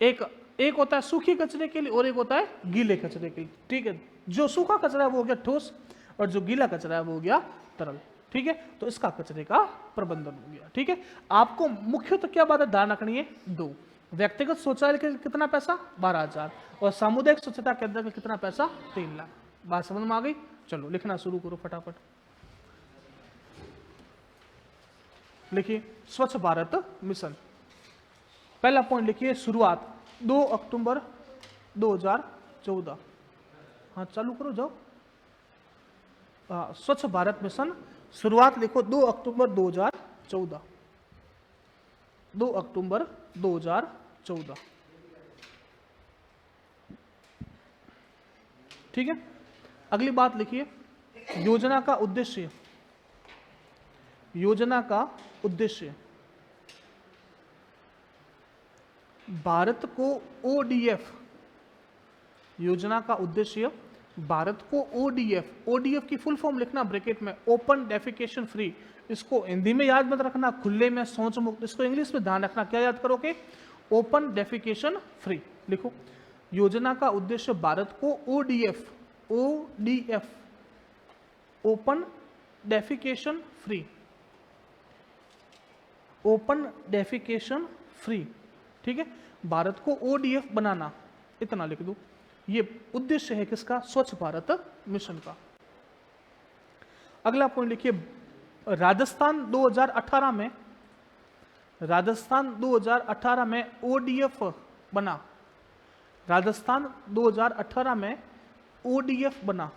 एक होता है सूखी कचरे के लिए और एक होता है गीले कचरे के लिए। ठीक है, जो सूखा कचरा है वो हो गया ठोस, और जो गीला कचरा है वो हो गया तरल। ठीक है, तो इसका कचरे का प्रबंधन हो गया। ठीक है, आपको मुख्यतः क्या बात ध्यान रखनी है? 2, व्यक्तिगत शौचालय के कितना पैसा? 12,000, और सामुदायिक स्वच्छता केंद्र का कितना पैसा? 3 लाख। बात समझ में आ गई? चलो लिखना शुरू करो फटाफट। लिखिए स्वच्छ भारत मिशन। पहला पॉइंट लिखिए शुरुआत 2 अक्टूबर 2014। हाँ चालू करो जाओ। स्वच्छ भारत मिशन शुरुआत लिखो 2 अक्टूबर 2014। 2 अक्टूबर 2014। ठीक है, अगली बात लिखिए योजना का उद्देश्य। योजना का उद्देश्य भारत को ओडीएफ, योजना का उद्देश्य भारत को ओडीएफ, ओडीएफ की फुल फॉर्म लिखना ब्रैकेट में, ओपन डेफिकेशन फ्री। इसको हिंदी में याद मत रखना, खुले में शौच मुक्त। इसको इंग्लिश में ध्यान रखना, क्या याद करोगे? ओपन डेफिकेशन फ्री लिखो। योजना का उद्देश्य भारत को ODF, ODF, open defecation free, open defecation free. ठीक है, भारत को ओडीएफ बनाना, इतना लिख दो। ये उद्देश्य है किसका? स्वच्छ भारत मिशन का। अगला पॉइंट लिखिए राजस्थान 2018 में, राजस्थान 2018 में ओडीएफ बना। राजस्थान 2018 में ओडीएफ बना।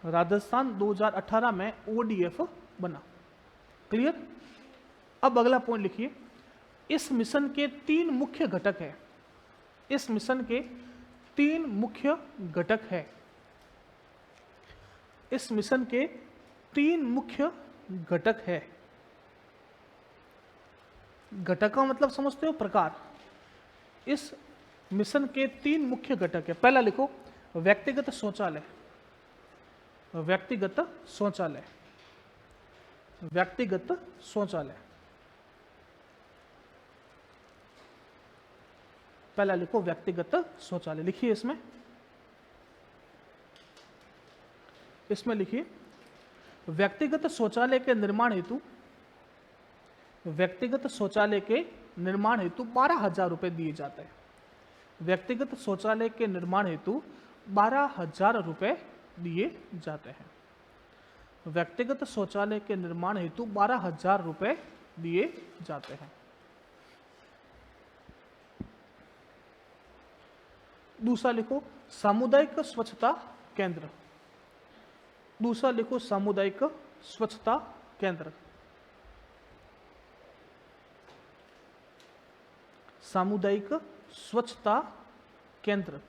राजस्थान 2018 में ओडीएफ बना। क्लियर? अब अगला पॉइंट लिखिए इस मिशन के 3 मुख्य घटक हैं। इस मिशन के 3 मुख्य घटक है। इस मिशन के 3 मुख्य घटक है। घटक का मतलब समझते हो? प्रकार। इस मिशन के 3 मुख्य घटक है। पहला लिखो व्यक्तिगत शौचालय। व्यक्तिगत शौचालय, व्यक्तिगत शौचालय। पहला लिखो व्यक्तिगत शौचालय। लिखिए इसमें लिखिए व्यक्तिगत शौचालय के निर्माण हेतु, व्यक्तिगत शौचालय के निर्माण हेतु 12,000 रुपए दिए जाते हैं। व्यक्तिगत शौचालय के निर्माण हेतु 12,000 रुपए दिए जाते हैं। व्यक्तिगत शौचालय के निर्माण हेतु 12,000 रुपए दिए जाते हैं। दूसरा लिखो सामुदायिक स्वच्छता केंद्र। दूसरा लिखो सामुदायिक स्वच्छता केंद्र। सामुदायिक स्वच्छता केंद्र।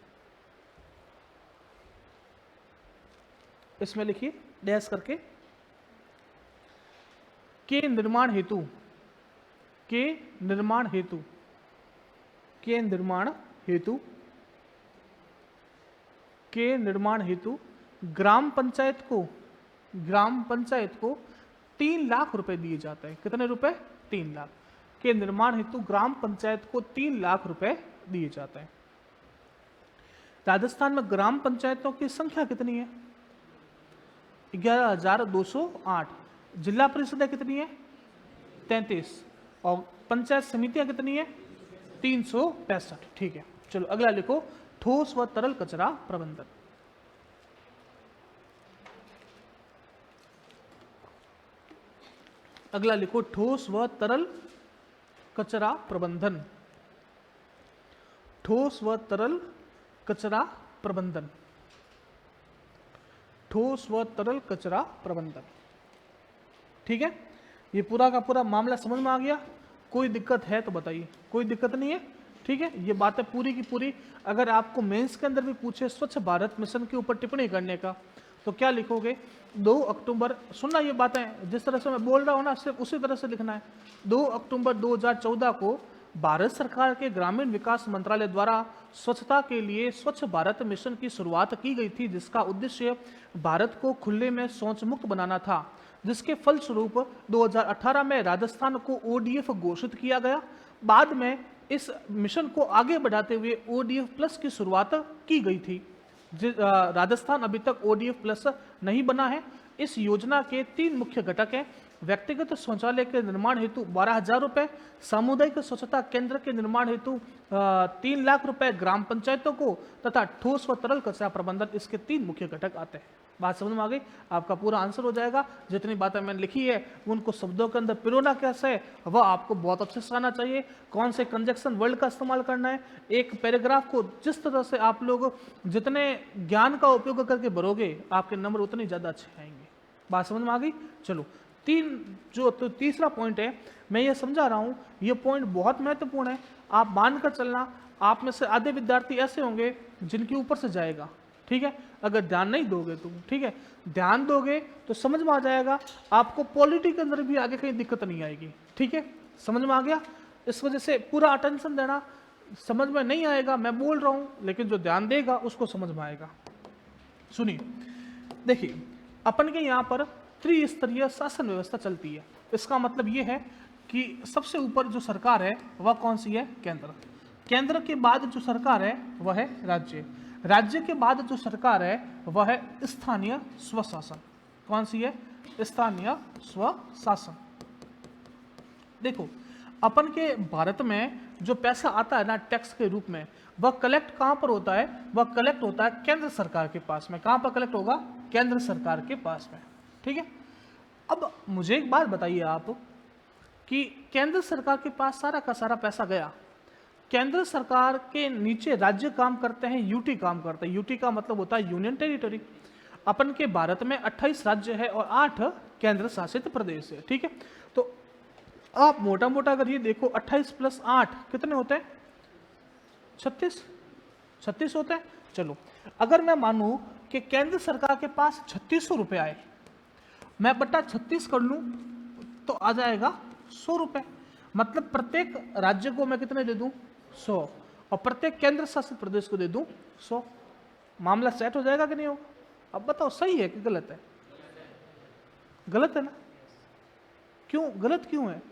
इसमें लिखिए डैश करके के निर्माण हेतु, के निर्माण हेतु, के निर्माण हेतु, के निर्माण हेतु ग्राम पंचायत को 3 लाख रुपए दिए जाते हैं। कितने रुपए? 3 लाख। के निर्माण हेतु ग्राम पंचायत को 3 लाख रुपए दिए जाते हैं। राजस्थान में ग्राम पंचायतों की संख्या कितनी है? 11,208। जिला परिषदें कितनी है? 33। और पंचायत समितियां कितनी है? 365। ठीक है, चलो अगला लिखो, ठोस व तरल कचरा प्रबंधन। अगला लिखो, ठोस व तरल कचरा प्रबंधन। ठोस व तरल कचरा प्रबंधन। ठोस व तरल कचरा प्रबंधन। ठीक है, ये पूरा का पूरा मामला समझ में आ गया? कोई दिक्कत है तो बताइए। कोई दिक्कत नहीं है? ठीक है, ये बातें पूरी की पूरी, अगर आपको मेंस के अंदर भी पूछे स्वच्छ भारत मिशन के ऊपर टिप्पणी करने का, तो क्या लिखोगे? 2 अक्टूबर, सुनना ये बातें जिस तरह से मैं बोल रहा हूँ ना, सिर्फ उसी तरह से लिखना है। 2 अक्टूबर 2014 को भारत सरकार के ग्रामीण विकास मंत्रालय द्वारा स्वच्छता के लिए स्वच्छ भारत मिशन की शुरुआत की गई थी, जिसका उद्देश्य भारत को खुले में शौच मुक्त बनाना था, जिसके फलस्वरूप 2018 में राजस्थान को ODF घोषित किया गया। बाद में इस मिशन को आगे बढ़ाते हुए ODF प्लस की शुरुआत की गई थी। राजस्थान अभी तक ODF प्लस नहीं बना है। इस योजना के 3 मुख्य घटक हैं। व्यक्तिगत शौचालय के निर्माण हेतु 12,000 रुपये, सामुदायिक स्वच्छता केंद्र के निर्माण हेतु 3 लाख रुपए ग्राम पंचायतों को, तथा ठोस व तरल कचरा प्रबंधन, इसके 3 मुख्य घटक आते हैं। बात समझ में आ गई? आपका पूरा आंसर हो जाएगा। जितनी बातें मैंने लिखी है उनको शब्दों के अंदर पिरोना कैसे है वह आपको बहुत अच्छे से आना चाहिए। कौन से कंजक्शन वर्ड का इस्तेमाल करना है, एक पैराग्राफ को जिस तरह से आप लोग जितने ज्ञान का उपयोग करके भरोगे, आपके नंबर उतने ज़्यादा अच्छे आएंगे। बात समझ में आ गई? चलो, तीसरा पॉइंट है, मैं ये समझा रहा हूँ, ये पॉइंट बहुत महत्वपूर्ण है। आप मानकर चलना, आप में से आधे विद्यार्थी ऐसे होंगे जिनके ऊपर से जाएगा। ठीक है, अगर ध्यान नहीं दोगे तुम, ठीक है, ध्यान दोगे तो समझ में आ जाएगा, आपको पॉलिटी के अंदर भी आगे कहीं दिक्कत नहीं आएगी। ठीक है, समझ में आ गया? इस वजह से पूरा अटेंशन देना। समझ में नहीं आएगा मैं बोल रहा हूँ, लेकिन जो ध्यान देगा उसको समझ में आएगा। सुनिए, देखिए, अपन के यहाँ पर त्रिस्तरीय शासन व्यवस्था चलती है। इसका मतलब ये है कि सबसे ऊपर जो सरकार है वह कौन सी है? केंद्र। केंद्र के बाद जो सरकार है वह है राज्य। राज्य के बाद जो सरकार है वह है स्थानीय स्वशासन। कौन सी है? स्थानीय स्वशासन। देखो, अपन के भारत में जो पैसा आता है ना टैक्स के रूप में, वह कलेक्ट कहाँ पर होता है? वह कलेक्ट होता है केंद्र सरकार के पास में। कहाँ पर कलेक्ट होगा? केंद्र सरकार के पास में। ठीक है, अब मुझे एक बात बताइए आप कि केंद्र सरकार के पास सारा का सारा पैसा गया, केंद्र सरकार के नीचे राज्य काम करते हैं, यूटी काम करते हैं। यूटी का मतलब होता है यूनियन टेरिटरी। अपन के भारत में 28 राज्य है और 8 केंद्र शासित प्रदेश है। ठीक है, तो आप मोटा मोटा अगर ये देखो, 28 + 8 कितने होते हैं? 36 होते हैं। चलो, अगर मैं मानूं कि केंद्र सरकार के पास 3600 रुपये आए, मैं बटा 36 कर लूं तो आ जाएगा 100 रुपये। मतलब प्रत्येक राज्य को मैं कितने दे दूं? 100, और प्रत्येक केंद्र शासित प्रदेश को दे दूं 100। मामला सेट हो जाएगा कि नहीं होगा? अब बताओ, सही है कि गलत है? गलत है ना? क्यों गलत क्यों है?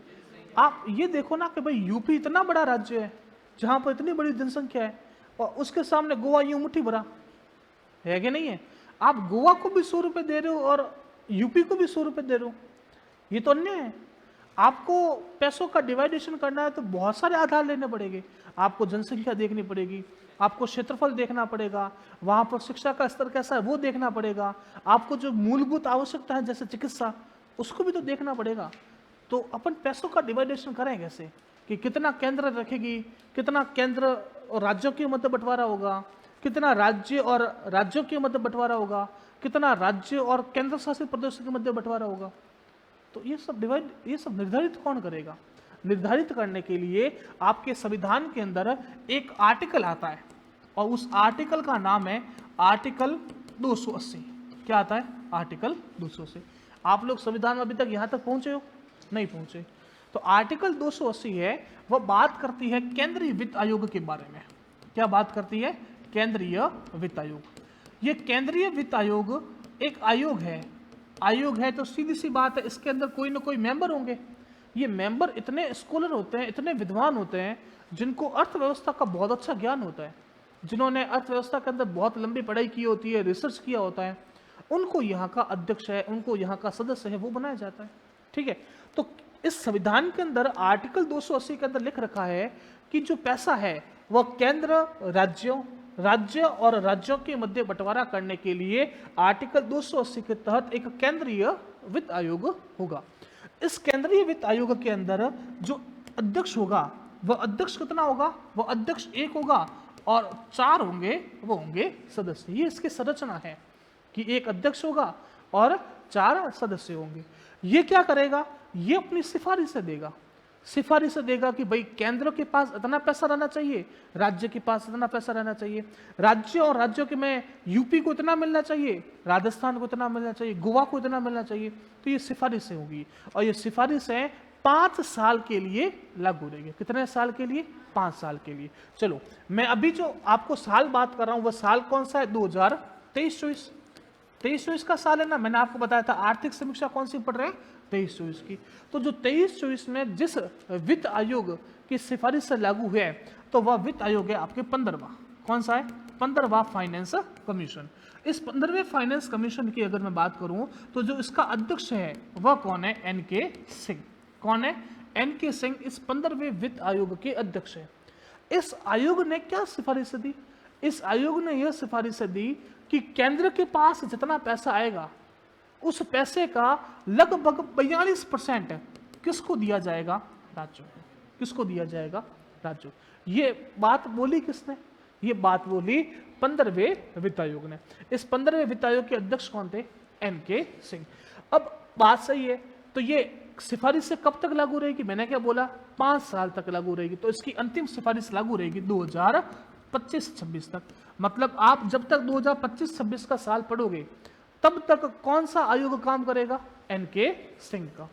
आप ये देखो ना कि भाई यूपी इतना बड़ा राज्य है जहां पर इतनी बड़ी जनसंख्या है, और उसके सामने गोवा यूं मुट्ठी भरा है कि नहीं है? आप गोवा को भी 100 रुपये दे रहे हो और यूपी को भी 100 रुपये दे रहे हो, ये तो अन्याय है। आपको पैसों का डिवाइडेशन करना है तो बहुत सारे आधार लेने पड़ेंगे। आपको जनसंख्या देखनी पड़ेगी, आपको क्षेत्रफल देखना पड़ेगा, वहाँ पर शिक्षा का स्तर कैसा है वो देखना पड़ेगा, आपको जो मूलभूत आवश्यकता है जैसे चिकित्सा, उसको भी तो देखना पड़ेगा। तो अपन पैसों का डिवाइडेशन करें कैसे कि कितना केंद्र रखेगी, कितना केंद्र और राज्यों के मध्य बंटवारा होगा, कितना राज्य और राज्यों के मध्य बंटवारा होगा, कितना राज्य और केंद्र शासित प्रदेशों के मध्य बंटवारा होगा। तो ये सब निर्धारित कौन करेगा? निर्धारित करने के लिए आपके संविधान के अंदर एक आर्टिकल आता है, और उस आर्टिकल का नाम है आर्टिकल 280। क्या आता है? आर्टिकल 280। आप लोग संविधान में अभी तक यहाँ तक पहुँचे हो? नहीं पहुँचे। तो आर्टिकल 280 है, वह बात करती है केंद्रीय वित्त आयोग के बारे में। क्या बात करती है? केंद्रीय वित्त आयोग। ये केंद्रीय वित्त आयोग एक आयोग है तो सीधी सी बात है, इसके अंदर कोई ना कोई मेंबर होंगे। ये मेंबर इतने स्कॉलर होते हैं, इतने विद्वान होते हैं, जिनको अर्थव्यवस्था का बहुत अच्छा ज्ञान होता है, जिन्होंने अर्थव्यवस्था के अंदर बहुत लंबी पढ़ाई की होती है, रिसर्च किया होता है, उनको यहाँ का अध्यक्ष है, उनको यहाँ का सदस्य है, वो बनाया जाता है। ठीक है, तो इस संविधान के अंदर आर्टिकल 280 के अंदर लिख रखा है कि जो पैसा है वह केंद्र राज्य और राज्यों के मध्य बंटवारा करने के लिए आर्टिकल 280 के तहत एक केंद्रीय वित्त आयोग होगा। इस केंद्रीय वित्त आयोग के अंदर जो अध्यक्ष होगा वह अध्यक्ष कितना होगा, वह अध्यक्ष एक होगा और 4 होंगे, वो होंगे सदस्य। ये इसकी संरचना है कि एक अध्यक्ष होगा और 4 सदस्य होंगे। ये क्या करेगा, ये अपनी सिफारिश देगा कि भाई केंद्र के पास इतना पैसा रहना चाहिए, राज्य के पास इतना पैसा रहना चाहिए, राज्य और राज्यों के में यूपी को इतना मिलना चाहिए, राजस्थान को इतना मिलना चाहिए, गोवा को इतना मिलना चाहिए। तो ये सिफारिशें होगी और ये सिफारिशें 5 साल के लिए लागू रहेगी। कितने साल के लिए, 5 साल के लिए। चलो मैं अभी जो आपको साल बात कर रहा हूं वह साल कौन सा है, 2023-24 का साल है ना। मैंने आपको बताया था आर्थिक समीक्षा कौन सी पढ़ रहे हैं, 23-24 की। तो जो 23-24 में जिस वित्त आयोग की सिफारिश से लागू हुआ है तो वह वित्त आयोग है आपके 15वां। कौन सा है, 15वां फाइनेंस कमीशन। इस 15वें फाइनेंस कमीशन की अगर मैं बात करूं तो जो इसका अध्यक्ष है वह कौन है, एन.के. सिंह। कौन है, एन.के. सिंह इस 15वें वित्त आयोग के अध्यक्ष है। इस आयोग ने क्या सिफारिश दी, इस आयोग ने यह सिफारिश दी कि केंद्र के पास जितना पैसा आएगा उस पैसे का लगभग 42% किसको दिया जाएगा, राज्यों को। किसको दिया जाएगा, राज्यों। ये बात बोली किसने, ये बात बोली 15वें वित्त आयोग ने। इस 15वें वित्त आयोग के अध्यक्ष कौन थे, एन.के. सिंह। अब बात सही है, तो ये सिफारिश से कब तक लागू रहेगी, मैंने क्या बोला, 5 साल तक लागू रहेगी। तो इसकी अंतिम सिफारिश लागू रहेगी 2025-26 तक। मतलब आप जब तक 2025-26 का साल पढ़ोगे तब तक कौन सा आयोग काम करेगा, एन.के. सिंह का।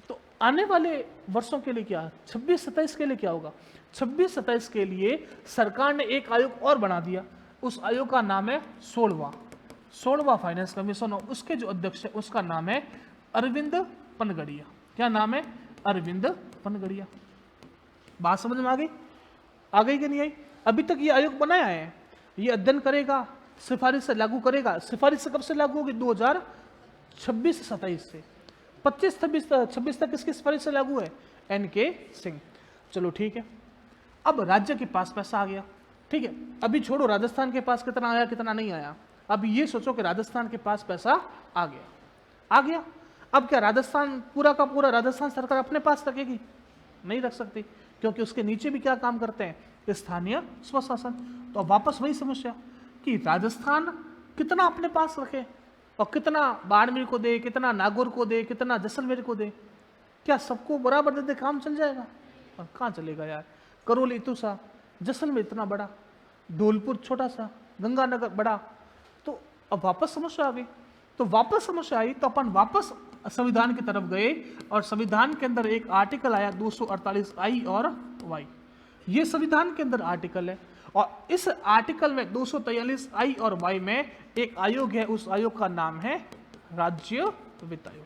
तो आने वाले वर्षों के लिए क्या, 26-27 के लिए क्या होगा, 26-27 के लिए सरकार ने एक आयोग और बना दिया। उस आयोग का नाम है 16वां फाइनेंस कमीशन और उसके जो अध्यक्ष है उसका नाम है अरविंद पनगड़िया। क्या नाम है, अरविंद पनगड़िया। बात समझ में आ गई कि नहीं आई। अभी तक ये आयोग बनाया है, ये अध्ययन करेगा, सिफारिश से लागू करेगा। सिफारिश से कब से लागू होगी, 2026-27 से 25-26 तक इसकी सिफारिश से लागू है, एन.के. सिंह। चलो ठीक है, अब राज्य के पास पैसा आ गया। ठीक है, अभी छोड़ो राजस्थान के पास कितना आया कितना नहीं आया, अब ये सोचो कि राजस्थान के पास पैसा आ गया। अब क्या राजस्थान पूरा का पूरा राजस्थान सरकार अपने पास रखेगी, नहीं रख सकती, क्योंकि उसके नीचे भी क्या काम करते हैं, स्थानीय स्वशासन। तो अब वापस वही समस्या कि राजस्थान कितना अपने पास रखे और कितना बाड़मेर को दे, कितना नागौर को दे, कितना जैसलमेर को दे। क्या सबको बराबर दे दे काम चल जाएगा, और कहाँ चलेगा यार। करौली इतना सा, जैसलमेर इतना बड़ा, धौलपुर छोटा सा, गंगानगर बड़ा। तो अब वापस समस्या आ गई। तो वापस समस्या आई तो अपन वापस संविधान की तरफ गए और संविधान के अंदर एक आर्टिकल आया 248 आई और वाई। ये संविधान के अंदर आर्टिकल है और इस आर्टिकल में 243 आई और वाई में एक आयोग है, उस आयोग का नाम है राज्य वित्त आयोग।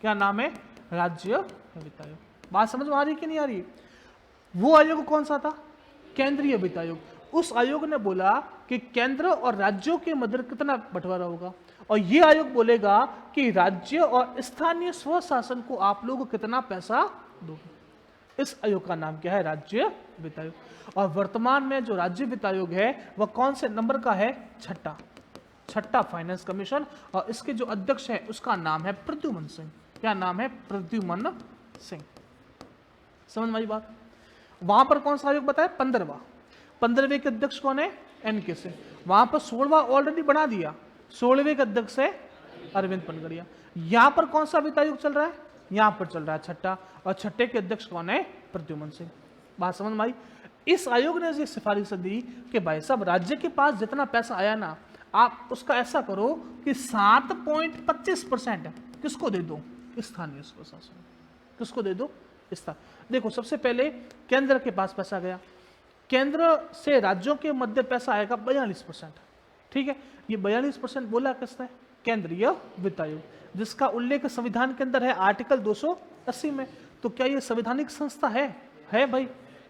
क्या नाम है, राज्य वित्त आयोग। बात समझ में आ रही कि नहीं आ रही। वो आयोग कौन सा था, केंद्रीय वित्त आयोग। उस आयोग ने बोला कि केंद्र और राज्यों के मध्य कितना बंटवारा होगा और ये आयोग बोलेगा कि राज्य और स्थानीय स्वशासन को आप लोग कितना पैसा दोगे। इस आयोग का नाम क्या है, राज्य वित्त आयोग। और वर्तमान में जो राज्य वित्त आयोग है वह कौन से नंबर का है, छठा फाइनेंस कमीशन और इसके जो अध्यक्ष है उसका नाम है प्रद्युमन सिंह। क्या नाम है, प्रद्युमन सिंह। समझ में आई बात। वहां पर कौन सा आयोग बताया, 15वें के अध्यक्ष कौन है, एन.के. सिंह। वहां पर 16वां ऑलरेडी बना दिया, 16वें के अध्यक्ष है अरविंद पनगड़िया। यहां पर कौन सा वित्त आयोग चल रहा है, यहां पर चल रहा है छठा और छठे के अध्यक्ष कौन है, प्रद्युमन सिंह। बात समझ में आई। इस आयोग ने ये सिफारिश दी कि भाई साहब राज्य के पास जितना पैसा आया ना आप उसका ऐसा करो कि 7.25% किसको दे दो, स्थानीय स्वशासन। किसको दे दो, देखो सबसे पहले केंद्र के पास पैसा गया, केंद्र से राज्यों के मध्य पैसा आएगा 42%। ठीक है, ये 42% बोला किसने, केंद्रीय वित्त आयोग, जिसका उल्लेख संविधान के अंदर है आर्टिकल 280 में। तो क्या ये संवैधानिक संस्था है भाई,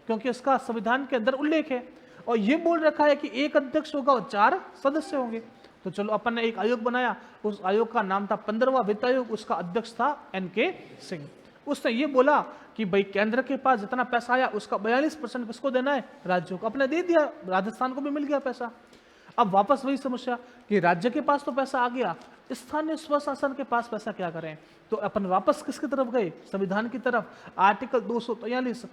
क्योंकि इसका संविधान के अंदर उल्लेख है और ये बोल रखा है कि एक अध्यक्ष होगा और 4 सदस्य होंगे। तो चलो अपन ने एक आयोग बनाया, उस आयोग का नाम था 15वां वित्त आयोग, उसका अध्यक्ष था NK सिंह। उसने ये बोला कि भाई केंद्र के पास जितना पैसा आया उसका 42% किसको देना है, राज्यों को। अपने दे दिया, राजस्थान को भी मिल गया पैसा। अब वापस वही समस्या कि राज्य के पास तो पैसा आ गया, स्थानीय स्वशासन के पास पैसा क्या करें। तो अपन वापस किसकी तरफ गए, संविधान की तरफ। आर्टिकल 243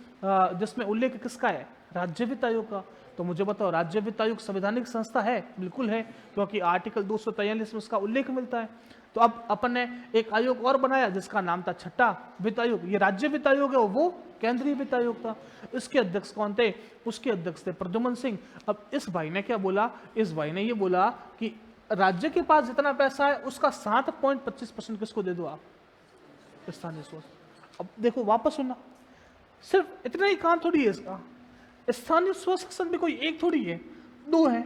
जिसमें उल्लेख किसका है, राज्य वित्त आयोग का। तो मुझे बताओ, राज्य वित्त आयोग संवैधानिक संस्था है? बिल्कुल है, क्योंकि आर्टिकल 243 में उसका उल्लेख मिलता है। तो अब अपन ने एक आयोग और बनाया जिसका नाम था छठा वित्त आयोग। ये राज्य वित्त आयोग है, वो केंद्रीय वित्त आयोग था। इसके अध्यक्ष कौन थे, उसके अध्यक्ष थे प्रद्युमन सिंह। अब इस भाई ने क्या बोला, इस भाई ने ये बोला कि राज्य के पास जितना पैसा है उसका 7.25% किसको दे दो आप, स्थानीय स्व। अब देखो वापस सुनना, सिर्फ इतना ही काम थोड़ी है इसका। स्थानीय स्वशासन भी कोई एक थोड़ी है, दो है।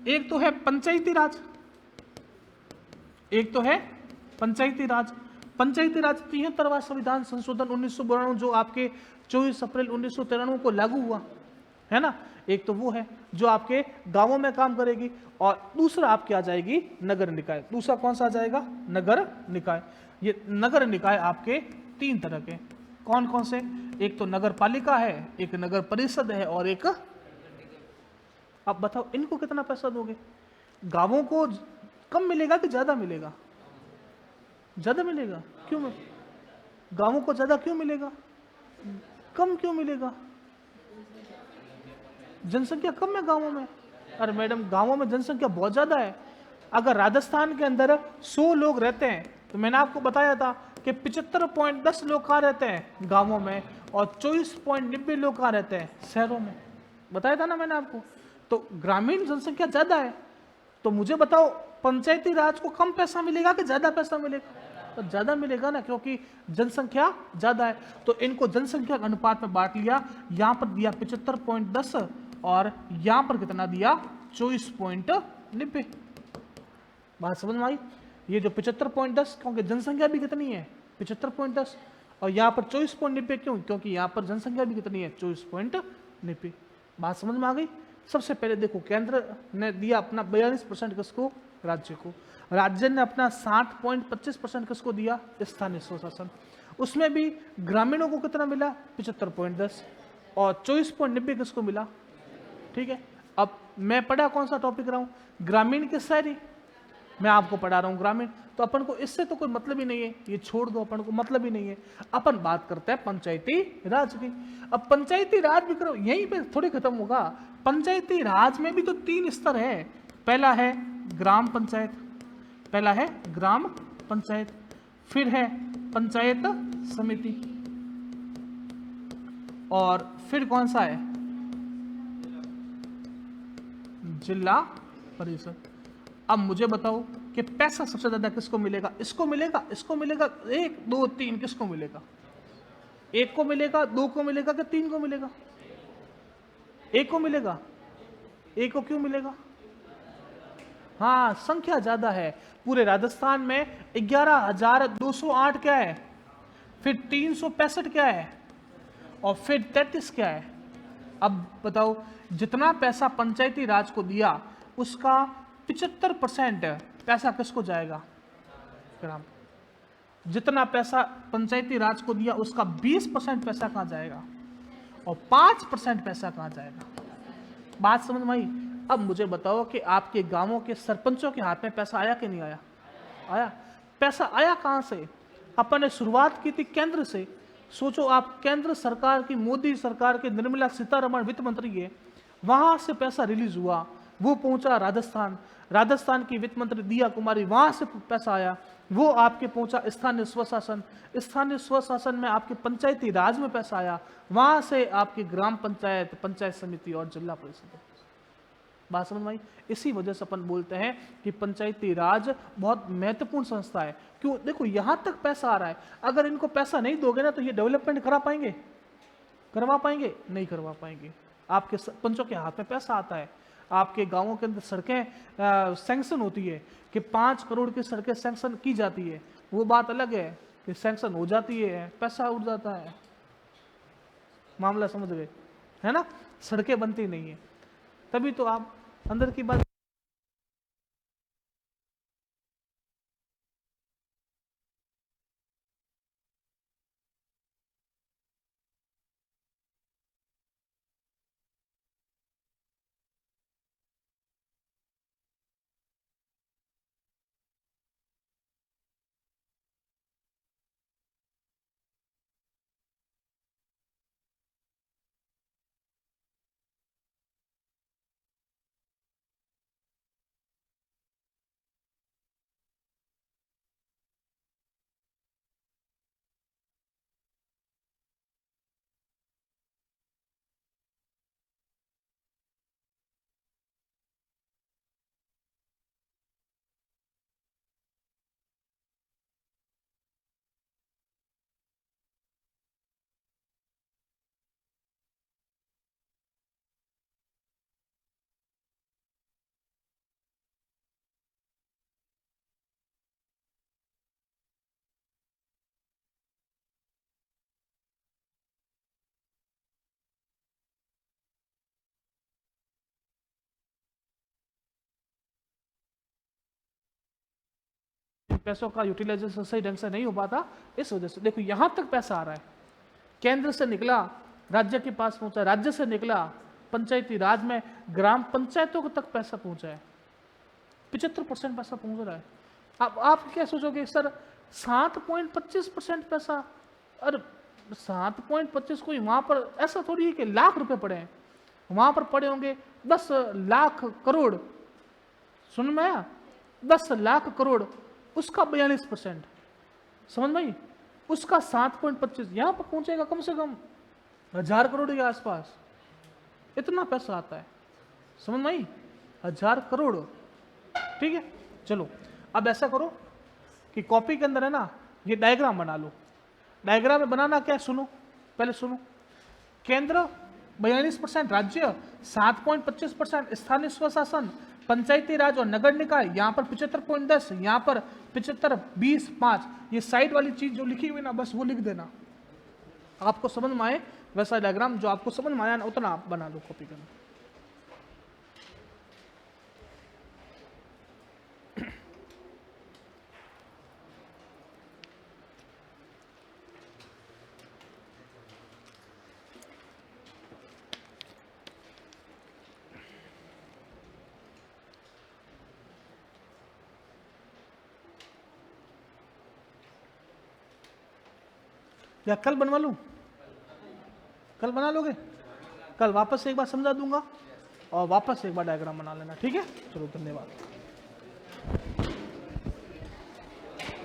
एक तो है पंचायती राज, एक तो है पंचायती राज। पंचायती राज 73वां संविधान संशोधन 1992 जो आपके 24 अप्रैल 1993 को लागू हुआ है ना, एक तो वो है जो आपके गांवों में काम करेगी, और दूसरा आपके आ जाएगी नगर निकाय। दूसरा कौन सा आ जाएगा, नगर निकाय। ये नगर निकाय आपके 3 तरह के, कौन कौन से, एक तो नगर पालिका है, एक नगर परिषद है, और एक। अब बताओ इनको कितना पैसा दोगे, गांवों को कम मिलेगा कि ज्यादा मिलेगा, ज्यादा मिलेगा। क्यों गांवों को ज्यादा क्यों मिलेगा, कम क्यों मिलेगा, जनसंख्या कम है गांवों में। अरे मैडम गांवों में जनसंख्या बहुत ज्यादा है। अगर राजस्थान के अंदर 100 लोग रहते हैं तो मैंने आपको बताया था कि 75.10 लोग कहाँ रहते हैं, गांवों में, और 24.90 लोग कहाँ रहते हैं, शहरों में। बताया था ना मैंने आपको। तो ग्रामीण जनसंख्या ज्यादा है। तो मुझे बताओ पंचायती राज को कम पैसा मिलेगा कि ज्यादा पैसा मिलेगा, तो ज्यादा मिलेगा ना, क्योंकि जनसंख्या ज्यादा है। तो इनको जनसंख्या के अनुपात में बांट लिया, यहां पर दिया 75.10 और यहां पर कितना दिया, 24.90। बात समझ में आई। ये जो 75.10, क्योंकि जनसंख्या भी कितनी है 75.10, और यहाँ पर 24.90 क्यों, क्योंकि यहाँ पर जनसंख्या भी कितनी है 24.90। बात समझ में आ गई। सबसे पहले देखो केंद्र ने दिया अपना 42% किसको, राज्य को। राज्य ने अपना 60.25% किसको दिया, स्थानीय स्वशासन। उसमें भी ग्रामीणों को कितना मिला 75.10 और 24.90 किसको मिला। ठीक है, अब मैं पढ़ा कौन सा टॉपिक रहा हूं, ग्रामीण के शहरी, मैं आपको पढ़ा रहा हूं ग्रामीण। तो अपन को इससे तो कोई मतलब ही नहीं है, ये छोड़ दो, अपन को मतलब ही नहीं है। अपन बात करते हैं पंचायती राज की। अब पंचायती राज भी करो, यहीं पे थोड़ी खत्म होगा। पंचायती राज में भी तो 3 स्तर है। पहला है ग्राम पंचायत, पहला है ग्राम पंचायत, फिर है पंचायत समिति, और फिर कौन सा है, जिला परिषद। अब मुझे बताओ कि पैसा सबसे ज्यादा किसको मिलेगा, इसको मिलेगा, इसको मिलेगा, 1 2 3 किसको मिलेगा, 1 को मिलेगा, 2 को मिलेगा कि 3 को मिलेगा, 1 को मिलेगा। 1 को क्यों मिलेगा, हाँ संख्या ज्यादा है। पूरे राजस्थान में 11,208 क्या है, फिर 365 क्या है, और फिर 33 क्या है। अब बताओ जितना पैसा पंचायती राज को दिया उसका 75% पैसा किसको जाएगा, ग्राम। जितना पैसा पंचायती राज को दिया उसका 20% पैसा कहां जाएगा, और 5% पैसा कहां जाएगा। बात समझ में आई। अब मुझे बताओ कि आपके गांवों के सरपंचों के हाथ में पैसा आया कि नहीं आया, आया। पैसा आया कहां से, अपन ने शुरुआत की थी केंद्र से। सोचो आप, केंद्र सरकार की, मोदी सरकार के निर्मला सीतारमण वित्त मंत्री है, वहां से पैसा रिलीज हुआ, वो पहुंचा राजस्थान। राजस्थान की वित्त मंत्री दिया कुमारी, वहां से पैसा आया, वो आपके पहुंचा स्थानीय स्वशासन। स्थानीय स्वशासन में आपके पंचायती राज में पैसा आया, वहां से आपकी ग्राम पंचायत, पंचायत समिति और जिला परिषद। बात समझ में आई। इसी वजह से अपन बोलते हैं कि पंचायती राज बहुत महत्वपूर्ण संस्था है। क्यों, देखो यहां तक पैसा आ रहा है, अगर इनको पैसा नहीं दोगे ना तो ये डेवलपमेंट करा पाएंगे, करवा पाएंगे, नहीं करवा पाएंगे। आपके सरपंचों के हाथ में पैसा आता है, आपके गांवों के अंदर सड़कें सैंक्शन होती है कि 5 करोड़ की सड़कें सैंक्शन की जाती है, वो बात अलग है कि सैंक्शन हो जाती है, पैसा उड़ जाता है, मामला समझ गए, है ना। सड़कें बनती नहीं है, तभी तो आप अंदर की बात पैसों का यूटिलाइजेशन सही ढंग से नहीं हो पाता, इस वजह से। देखो यहां तक पैसा आ रहा है, केंद्र से निकला राज्य के पास पहुंचा, राज्य से निकला पंचायती राज में ग्राम पंचायतों तक पैसा पहुंचा है, 75% पैसा पहुंच रहा है। अब आप क्या सोचोगे सर 7.25% पैसा, अरे 7.25 कोई वहां पर ऐसा थोड़ी है कि लाख रुपए पड़े हैं, वहां पर पड़े होंगे 10 लाख करोड़, सुन में आया, 10 लाख करोड़, उसका 42%, समझ में आई, उसका 7.25 यहां पर पहुंचेगा कम से कम 1000 करोड़ के आसपास, इतना पैसा आता है, समझ में आई, 1000 करोड़। ठीक है, चलो अब ऐसा करो कि कॉपी के अंदर है ना ये डायग्राम बना लो। डायग्राम में बनाना क्या है, सुनो पहले सुनो। केंद्र 42%, राज्य 7.25%, स्थानीय स्वशासन, पंचायती राज और नगर निकाय यहाँ पर 75.10, यहाँ पर 75, 20, 5, ये साइड वाली चीज जो लिखी हुई ना बस वो लिख देना, आपको समझ में आए वैसा डायग्राम, जो आपको समझ में आया ना उतना आप बना लो कॉपी के अंदर। या कल बनवा लूं, कल बना लोगे, कल वापस से एक बार समझा दूंगा और वापस से एक बार डायग्राम बना लेना, ठीक है। चलो धन्यवाद।